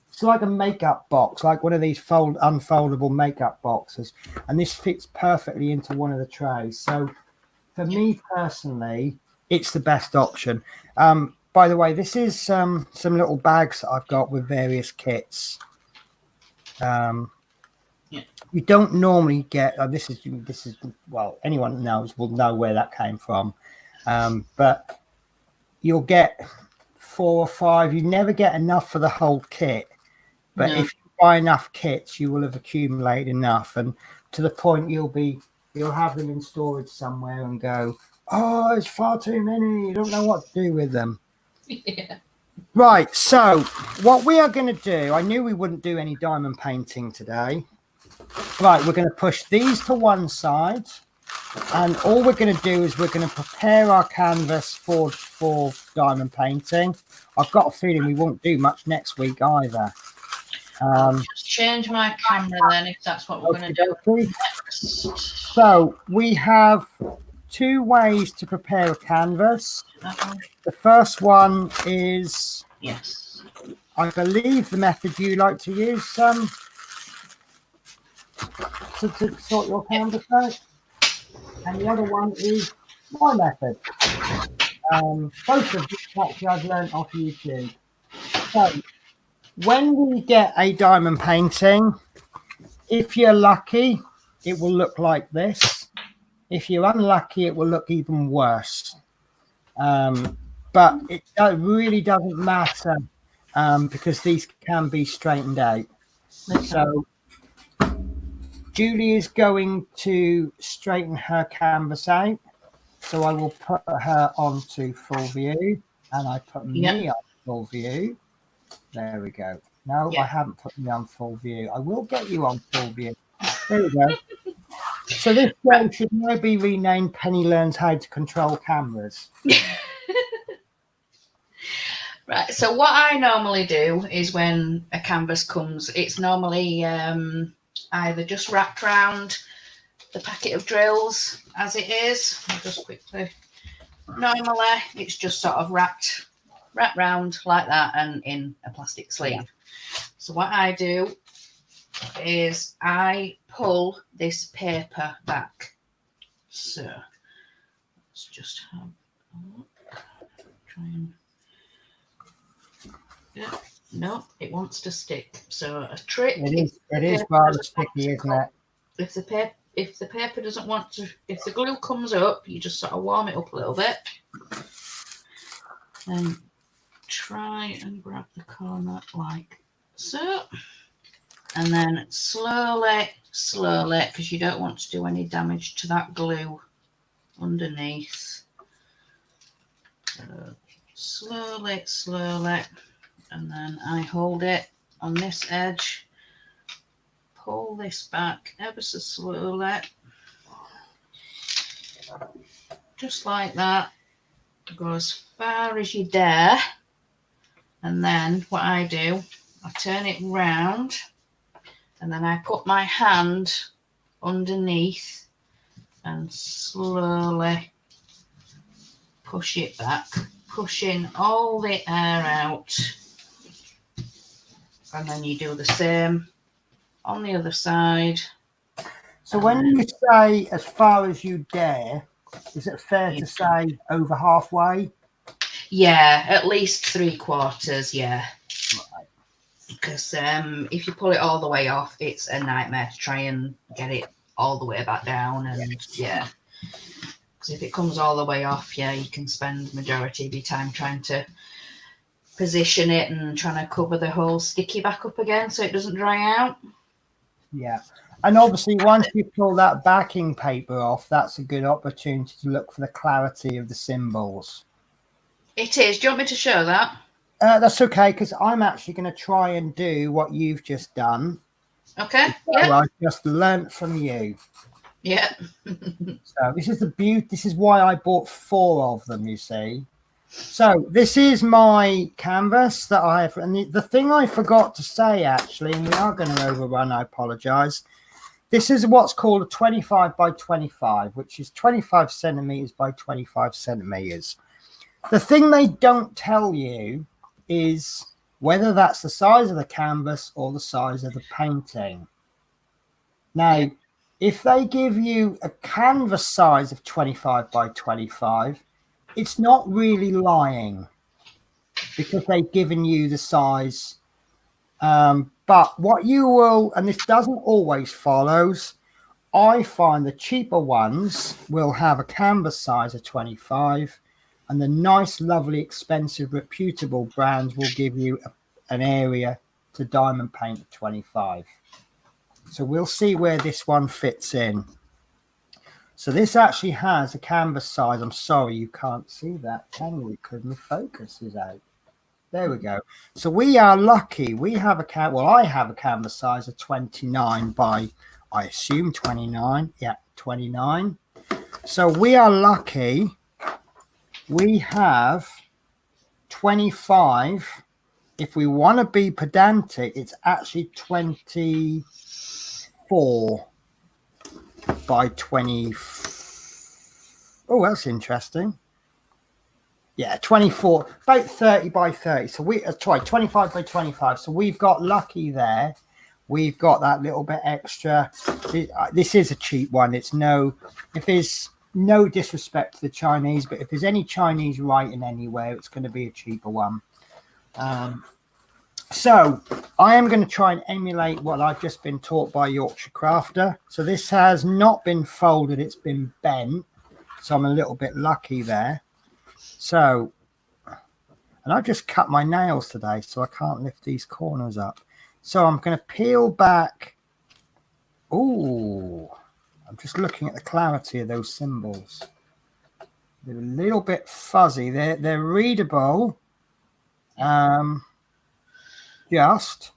it's like a makeup box, like one of these unfoldable makeup boxes, and this fits perfectly into one of the trays. So for me personally, it's the best option. By the way, this is some little bags that I've got with various kits. You don't normally get, this is well, anyone knows will know where that came from, but you'll get 4 or 5. You never get enough for the whole kit. But if you buy enough kits, you will have accumulated enough, and to the point you'll have them in storage somewhere and go, oh, it's far too many. You don't know what to do with them. Yeah. Right. So what we are going to do, I knew we wouldn't do any diamond painting today. Right. We're going to push these to one side, and all we're going to do is we're going to prepare our canvas for diamond painting. I've got a feeling we won't do much next week either. I'll just change my camera then, if that's what we're going to do next. So we have 2 ways to prepare a canvas. The first one is, yes, I believe, the method you like to use to sort your canvas out, and the other one is my method. Both of which actually I've learned off YouTube. So when we get a diamond painting, if you're lucky, it will look like this. If you're unlucky, it will look even worse. But it really doesn't matter because these can be straightened out. So Julie is going to straighten her canvas out. So I will put her onto full view, and I put me on full view. There we go. No, I haven't put me on full view. I will get you on full view. There we go. So this show should now be renamed Penny Learns How to Control Cameras. Right, so what I normally do is when a canvas comes, it's normally either just wrapped around the packet of drills as it is. I'll just quickly, normally it's just sort of wrapped round like that and in a plastic sleeve. Yeah. So what I do is I pull this paper back. So let's just have a look. Try and no, it wants to stick. So a trick. It is rather sticky, isn't it? If the paper doesn't want to, if the glue comes up, you just sort of warm it up a little bit, and try and grab the corner like so, and then slowly, because you don't want to do any damage to that glue underneath. Slowly, and then I hold it on this edge, pull this back ever so slowly, just like that. Go as far as you dare, and then what I do, I turn it round, and then I put my hand underneath and slowly push it back, pushing all the air out. And then you do the same on the other side. So when you say as far as you dare, is it fair to say over halfway? Yeah, at least 3/4, yeah. Right. Because if you pull it all the way off, it's a nightmare to try and get it all the way back down. And yeah, because if it comes all the way off, yeah, you can spend the majority of your time trying to position it and trying to cover the whole sticky back up again so it doesn't dry out. Yeah, and obviously once you pull that backing paper off, that's a good opportunity to look for the clarity of the symbols. It is. Do you want me to show that? That's okay, because I'm actually going to try and do what you've just done. Okay. Yeah. I just learnt from you. Yeah. So this is the beauty. This is why I bought 4 of them, you see. So this is my canvas that I have, and the thing I forgot to say actually, and we are going to overrun, I apologize. This is what's called a 25 by 25, which is 25 centimeters by 25 centimeters. The thing they don't tell you is whether that's the size of the canvas or the size of the painting. Now, if they give you a canvas size of 25 by 25, it's not really lying because they've given you the size. But what you will, and this doesn't always follows, I find the cheaper ones will have a canvas size of 25, and the nice, lovely, expensive, reputable brands will give you an area to diamond paint of 25. So we'll see where this one fits in. So this actually has a canvas size. I'm sorry you can't see that, can you? Because my focus is out. There we go. So we are lucky. We have I have a canvas size of 29 by, I assume 29. Yeah, 29. So we are lucky. We have 25 if we want to be pedantic, it's actually 24 by 20. Oh, that's interesting. Yeah, 24, about 30 by 30. So we try 25 by 25. So we've got lucky there. We've got that little bit extra. This is a cheap one. It's no, if there's no disrespect to the Chinese, but if there's any Chinese writing anywhere, it's going to be a cheaper one. So I am going to try and emulate what I've just been taught by Yorkshire Crafter. So this has not been folded, it's been bent. So I'm a little bit lucky there. So, and I've just cut my nails today, so I can't lift these corners up. So I'm going to peel back. Oh, I'm just looking at the clarity of those symbols. They're a little bit fuzzy. They're readable. Just,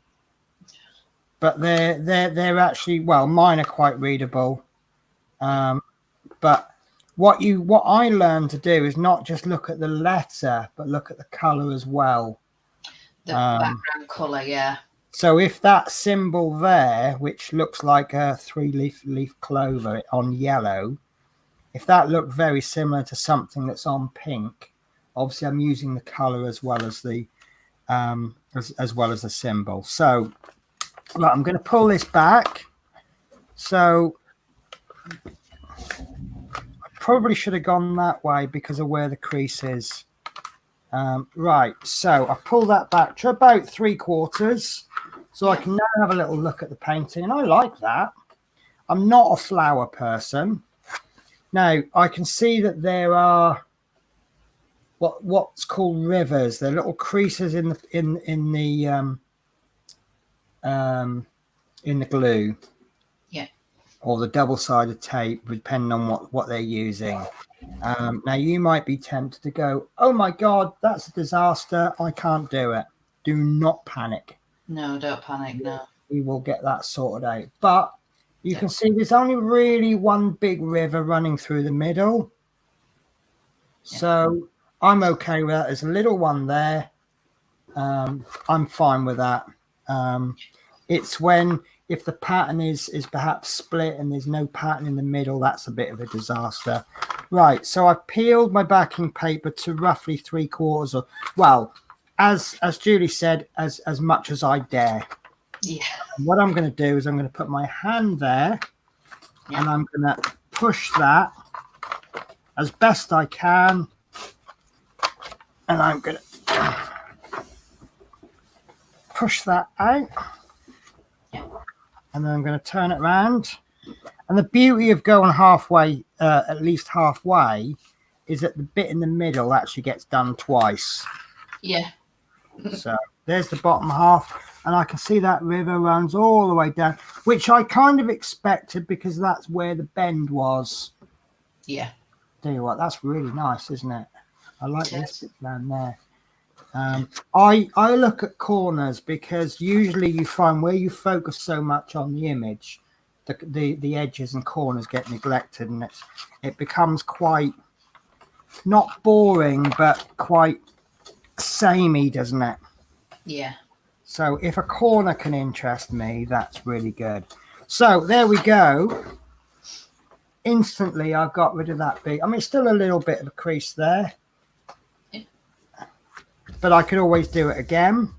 but they're actually, well, mine are quite readable. But what I learned to do is not just look at the letter, but look at the color as well. The background color, yeah. So if that symbol there, which looks like a 3-leaf clover on yellow, if that looked very similar to something that's on pink, obviously I'm using the color as well as the as well as the symbol. So right, I'm going to pull this back. So I probably should have gone that way because of where the crease is. Right, so I pull that back to about 3/4. So I can now have a little look at the painting, and I like that. I'm not a flower person. Now I can see that there are what's called rivers. They're little creases in the glue. Yeah. Or the double-sided tape, depending on what they're using. Now you might be tempted to go, "Oh my God, that's a disaster! I can't do it." Do not panic. No, don't panic. No, we will get that sorted out. But you can see there's only really one big river running through the middle. So I'm okay with that. There's a little one there. I'm fine with that. It's if the pattern is perhaps split and there's no pattern in the middle, that's a bit of a disaster. Right, so I've peeled my backing paper to roughly 3/4, or well, as Julie said, as much as I dare. Yeah. And what I'm going to do is I'm going to put my hand there, and I'm going to push that as best I can, and I'm going to push that out, and then I'm going to turn it around. And the beauty of going halfway, at least halfway, is that the bit in the middle actually gets done twice. Yeah. So there's the bottom half, and I can see that river runs all the way down, which I kind of expected because that's where the bend was. Yeah. Tell you what, that's really nice, isn't it? I like this bit down there. I look at corners because usually you find where you focus so much on the image, the edges and corners get neglected, and it becomes quite not boring but quite samey, doesn't it? Yeah. So if a corner can interest me, that's really good. So there we go. Instantly I've got rid of that big, I mean, still a little bit of a crease there, but I could always do it again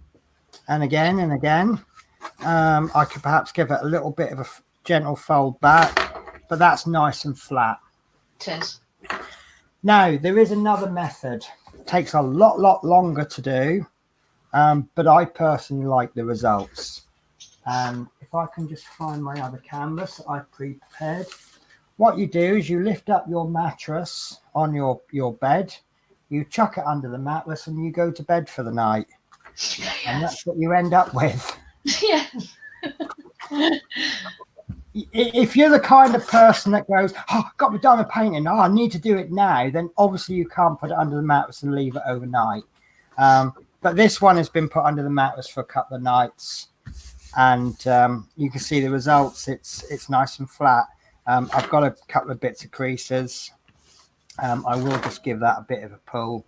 and again and again. I could perhaps give it a little bit of a gentle fold back, but that's nice and flat. It is. Now there is another method. It takes a lot longer to do, but I personally like the results. And if I can just find my other canvas I've prepared. What you do is you lift up your mattress on your bed, you chuck it under the mattress, and you go to bed for the night. And that's what you end up with. Yeah. If you're the kind of person that goes, "Oh, I've got my diamond painting, I need to do it now," then obviously you can't put it under the mattress and leave it overnight. But this one has been put under the mattress for a couple of nights, and you can see the results. It's nice and flat. I've got a couple of bits of creases. I will just give that a bit of a pull.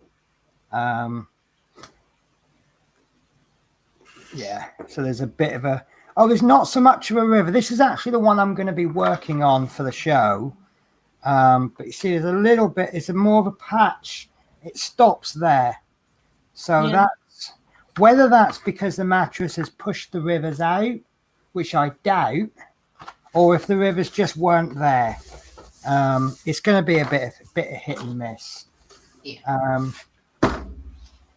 Yeah, so there's a bit of a... Oh, there's not so much of a river. This is actually the one I'm going to be working on for the show. But you see, there's a little bit, it's a more of a patch. It stops there. So that's, whether that's because the mattress has pushed the rivers out, which I doubt, or if the rivers just weren't there. It's going to be a bit of hit and miss. Yeah.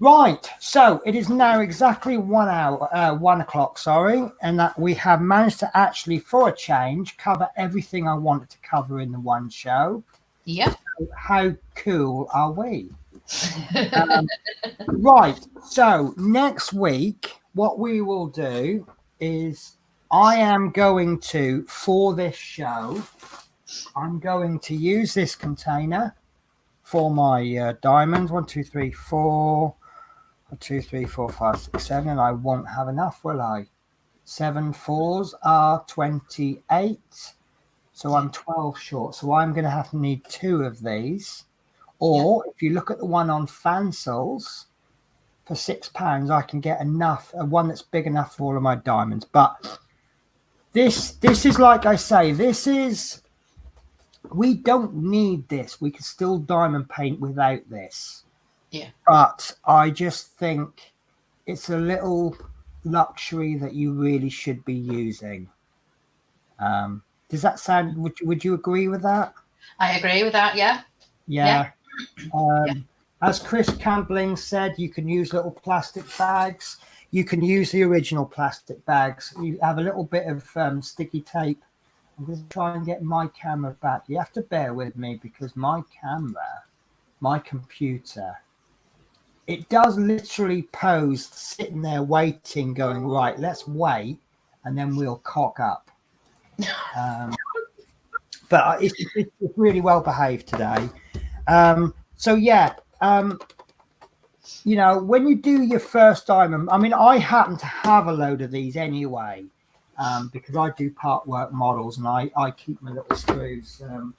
Right, so it is now exactly 1 o'clock, sorry, and that we have managed to actually, for a change, cover everything I wanted to cover in the one show. Yep. So how cool are we? Right, so next week, what we will do is I am going to, for this show, I'm going to use this container for my diamonds. 1, 2, 3, 4... 2, 3, 4, 5, 6, 7, and I won't have enough, will I? 7 4s are 28, so I'm 12 short. So I'm going to have to need 2 of these. Or if you look at the one on Fansels, for £6, I can get enough, one that's big enough for all of my diamonds. But this is like I say, we don't need this. We can still diamond paint without this. Yeah. But I just think it's a little luxury that you really should be using. Does that sound, would you agree with that? I agree with that, yeah. Yeah. As Chris Campbelling said, you can use little plastic bags. You can use the original plastic bags. You have a little bit of sticky tape. I'm going to try and get my camera back. You have to bear with me because my computer, it does literally pose sitting there waiting, going, right, let's wait, and then we'll cock up. But it's really well behaved today. So, yeah, you know, when you do your first diamond, I mean, I happen to have a load of these anyway, because I do part work models and I keep my little screws. I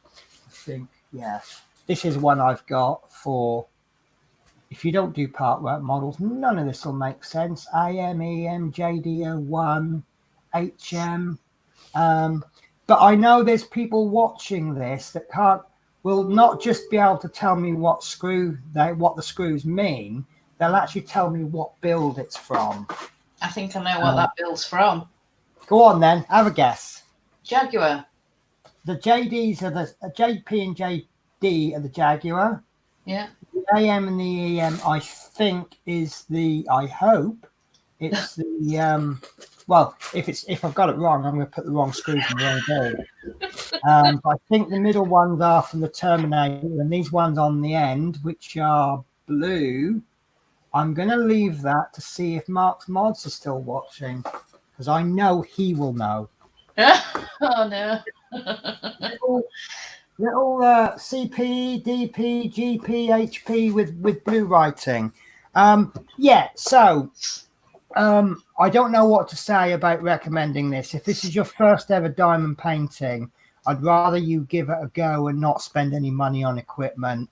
think, yeah, this is one I've got for... If you don't do part work models, none of this will make sense. AM, EM, JD01, HM. But I know there's people watching this that will not just be able to tell me what the screws mean. They'll actually tell me what build it's from. I think I know what that build's from. Go on then, have a guess. Jaguar. The JDs are the JP and JD are the Jaguar. Yeah. The AM and the EM, I think, is I hope it's the well, if I've got it wrong, I'm going to put the wrong screws in the wrong build. I think the middle ones are from the Terminator, and these ones on the end, which are blue, I'm going to leave that to see if Mark's Mods is still watching, because I know he will know. Oh no. Little CP, DP, GP, HP with blue writing. Yeah, so I don't know what to say about recommending this. If this is your first ever diamond painting, I'd rather you give it a go and not spend any money on equipment.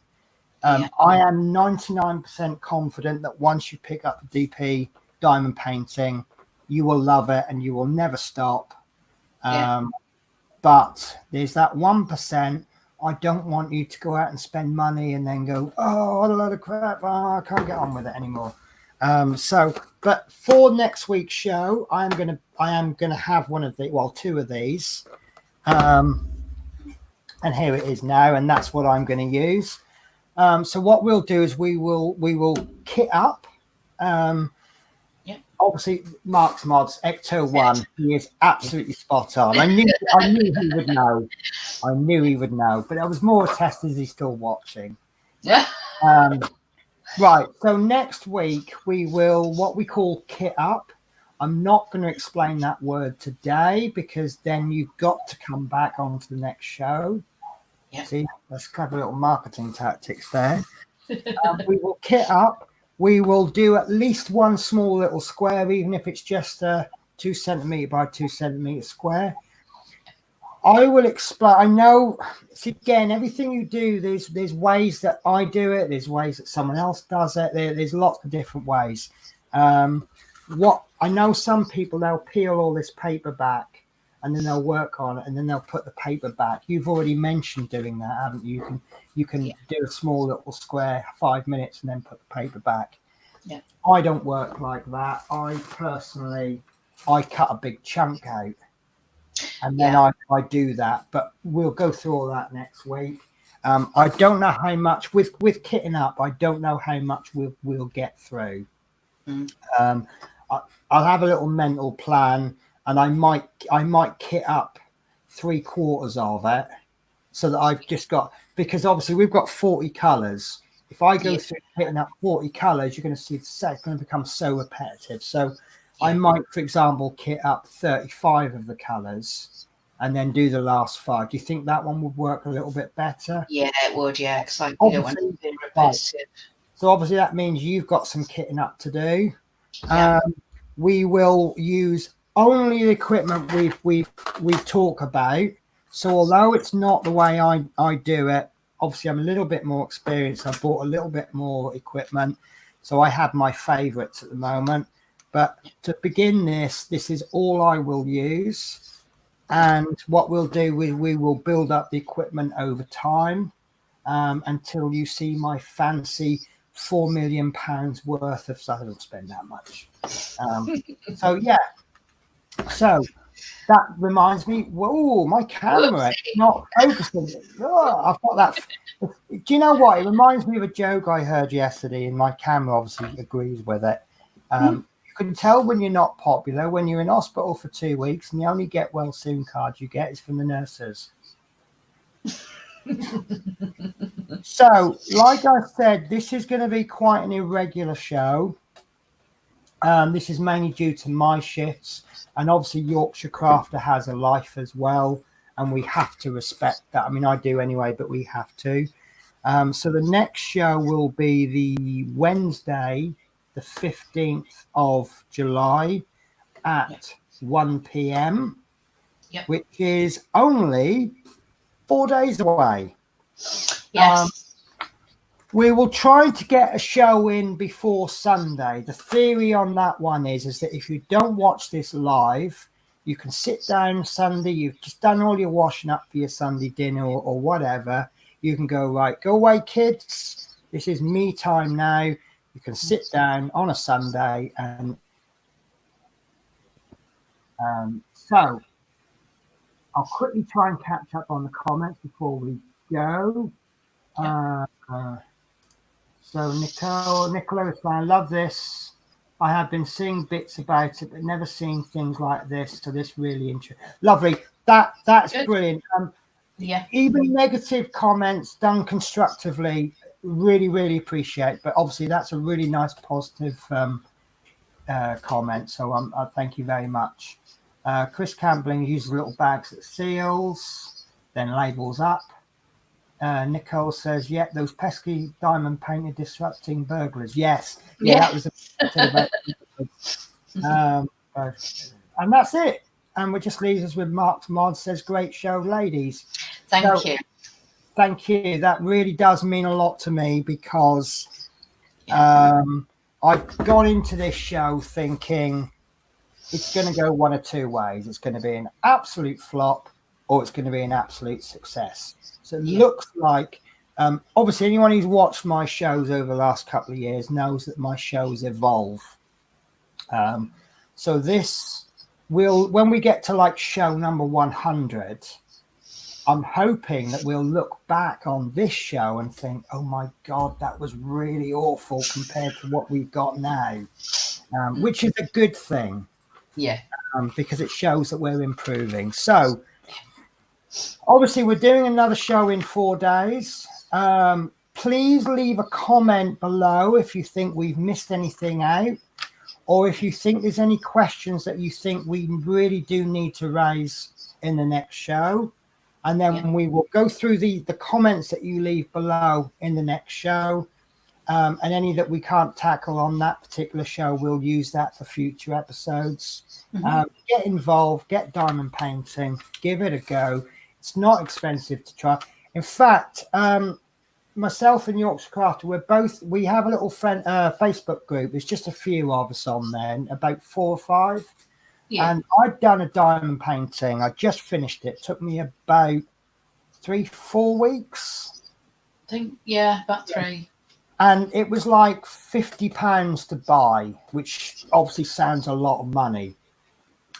I am 99% confident that once you pick up the DP diamond painting, you will love it and you will never stop. But there's that 1%. I don't want you to go out and spend money and then go, oh, what a load of crap. Oh, I can't get on with it anymore. But for next week's show, I am gonna have one of the, well, 2 of these. And here it is now, and that's what I'm going to use. So what we'll do is we will kit up. Obviously, Mark's Mods Ecto 1, he is absolutely spot on. I knew he would know. I knew he would know, but I was more a test, is he still watching? Yeah. Right. So next week we will what we call kit up. I'm not going to explain that word today because then you've got to come back on to the next show. Yeah. See, let's clever little marketing tactics there. We will kit up. We will do at least one small little square, even if it's just a 2 centimeter by 2 centimeter square. I will explain. I know, see, again, everything you do, there's ways that I do it. There's ways that someone else does it. There's lots of different ways. What I know some people, they'll peel all this paper back and then they'll work on it and then they'll put the paper back. You've already mentioned doing that, haven't you? You can do a small little square, 5 minutes, and then put the paper back. Yeah. I don't work like that. I personally, I cut a big chunk out and then I do that, but we'll go through all that next week. I don't know how much with kitting up. I don't know how much we'll get through. I'll have a little mental plan, and I might kit up 3/4 of it, so that I've just got, because obviously we've got 40 colours. If I go through hitting up 40 colours, you're going to see the set's going to become so repetitive. So I might, for example, kit up 35 of the colours and then do the last 5. Do you think that one would work a little bit better? Yeah, it would. Yeah, because like you don't want to be repetitive. So obviously that means you've got some kitting up to do. We will use only the equipment we talk about. So although it's not the way I do it, obviously I'm a little bit more experienced. I bought a little bit more equipment, so I have my favourites at the moment. But to begin this is all I will use. And what we'll do is we will build up the equipment over time until you see my fancy £4 million worth of stuff. I don't spend that much. So yeah. So that reminds me. Whoa, my camera is not focusing. Oh, I've got that. Do you know what? It reminds me of a joke I heard yesterday, and my camera obviously agrees with it. You can tell when you're not popular when you're in hospital for 2 weeks, and the only get well soon cards you get is from the nurses. So, like I said, this is going to be quite an irregular show. This is mainly due to my shifts, and obviously Yorkshire Crafter has a life as well, and we have to respect that. I mean, I do anyway, but we have to. So the next show will be the Wednesday, the 15th of July at 1 p.m, which is only 4 days away. Yes. We will try to get a show in before Sunday. The theory on that one is that if you don't watch this live, you can sit down Sunday, you've just done all your washing up for your Sunday dinner or whatever. You can go, right, go away, kids. This is me time now. You can sit down on a Sunday. And so I'll quickly try and catch up on the comments before we go. So Nicola is saying, I love this. I have been seeing bits about it, but never seen things like this. So this really interesting. Lovely. That's good. Brilliant. Even negative comments done constructively, really appreciate. But obviously that's a really nice positive comment. So I thank you very much. Chris Campbell uses little bags that seals, then labels up. Nicole says, yeah, those pesky diamond painted disrupting burglars. Yes. That was and that's it. And we just leaves us with Mark's Mod says, great show, ladies. Thank you. Thank you. That really does mean a lot to me, because I've gone into this show thinking it's going to go one of two ways. It's going to be an absolute flop, or it's going to be an absolute success. So it looks like, obviously, anyone who's watched my shows over the last couple of years knows that my shows evolve. So this will, when we get to like show number 100, I'm hoping that we'll look back on this show and think, oh my God, that was really awful compared to what we've got now, which is a good thing. Yeah. Because it shows that we're improving. So obviously we're doing another show in 4 days. Please leave a comment below if you think we've missed anything out, or if you think there's any questions that you think we really do need to raise in the next show. And then we will go through the comments that you leave below in the next show. And any that we can't tackle on that particular show, we'll use that for future episodes. Get involved, get diamond painting, give it a go. It's not expensive to try. In fact, myself and Yorkshire Crafter, we have a little friend Facebook group. There's just a few of us on there, and about 4 or 5. Yeah. And I'd done a diamond painting. I just finished it. Took me about 3-4 weeks. I think, yeah, about 3. And it was like £50 to buy, which obviously sounds a lot of money.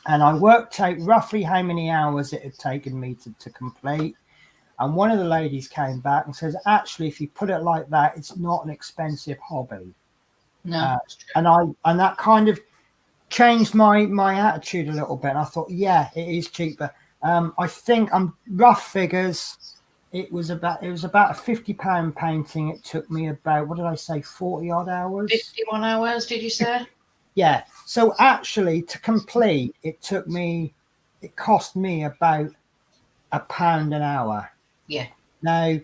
And I worked out roughly how many hours it had taken me to complete. And one of the ladies came back and says, actually, if you put it like that, it's not an expensive hobby. No, that's true. And that kind of changed my attitude a little bit. And I thought, yeah, it is cheaper. I think rough figures. It was about a £50 painting. It took me about, what did I say, 40 odd hours? 51 hours, did you say? Yeah. So actually, to complete, it cost me about £1 an hour. Yeah. Now,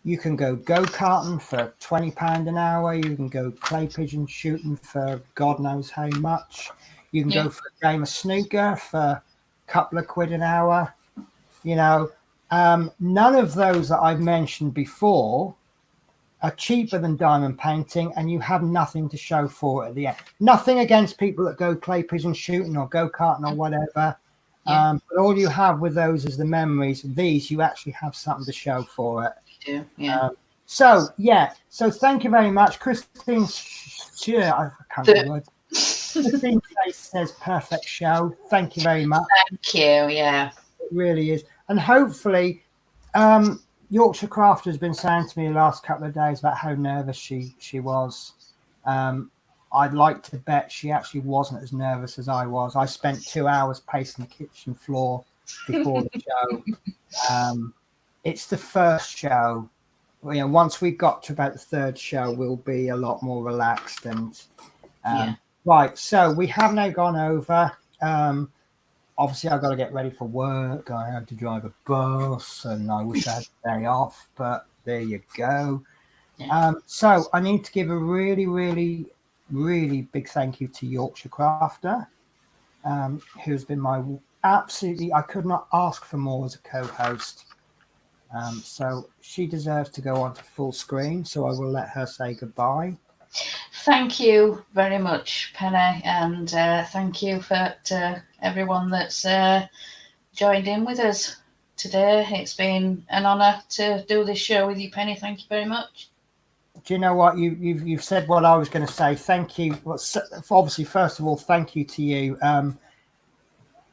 you can go go-karting for £20 an hour. You can go clay pigeon shooting for God knows how much. You can go for a game of snooker for a couple of quid an hour. You know, none of those that I've mentioned before are cheaper than diamond painting, and you have nothing to show for it at the end. Nothing against people that go clay pigeon shooting or go-karting or whatever. Yeah. But all you have with those is the memories. These, you actually have something to show for it. You do, yeah. So thank you very much. Christine, I can't remember the word. Christine says perfect show. Thank you very much. Thank you, yeah. It really is. And hopefully, Yorkshire Crafter has been saying to me the last couple of days about how nervous she was. I'd like to bet she actually wasn't as nervous as I was. I spent 2 hours pacing the kitchen floor before the show. It's the first show. You know, once we got to about the third show, we'll be a lot more relaxed. And right, so we have now gone over. Obviously, I've got to get ready for work. I have to drive a bus, and I wish I had a day off, but there you go. So I need to give a really, really, really big thank you to Yorkshire Crafter, who's been I could not ask for more as a co-host. So she deserves to go on to full screen, so I will let her say goodbye. Thank you very much, Penny, and thank you to everyone that's joined in with us today. It's been an honour to do this show with you, Penny. Thank you very much. Do you know what you've said? What I was going to say. Thank you. Well, obviously, first of all, thank you to you.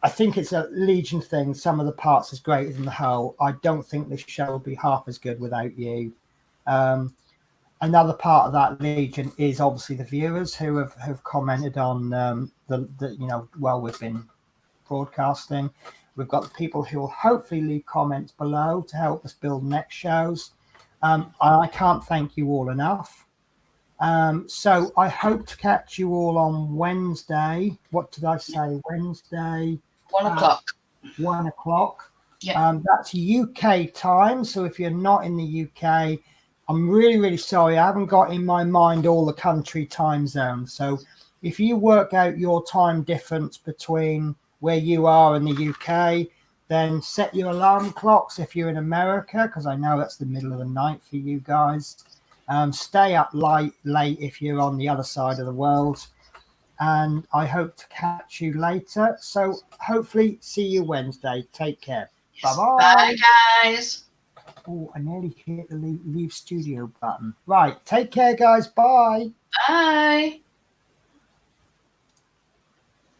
I think it's a Legion thing. Some of the parts is greater than the whole. I don't think this show will be half as good without you. Another part of that Legion is obviously the viewers who have commented on the while we've been broadcasting. We've got the people who will hopefully leave comments below to help us build next shows. I can't thank you all enough. So I hope to catch you all on Wednesday. What did I say? Wednesday. 1 o'clock. 1 o'clock. Yeah. That's UK time. So if you're not in the UK, I'm really, really sorry. I haven't got in my mind all the country time zones. So if you work out your time difference between where you are in the UK, then set your alarm clocks if you're in America, because I know that's the middle of the night for you guys. Stay up late if you're on the other side of the world. And I hope to catch you later. So hopefully see you Wednesday. Take care. Yes. Bye-bye. Bye, guys. Oh, I nearly hit the leave studio button. Right. Take care, guys. Bye. Bye.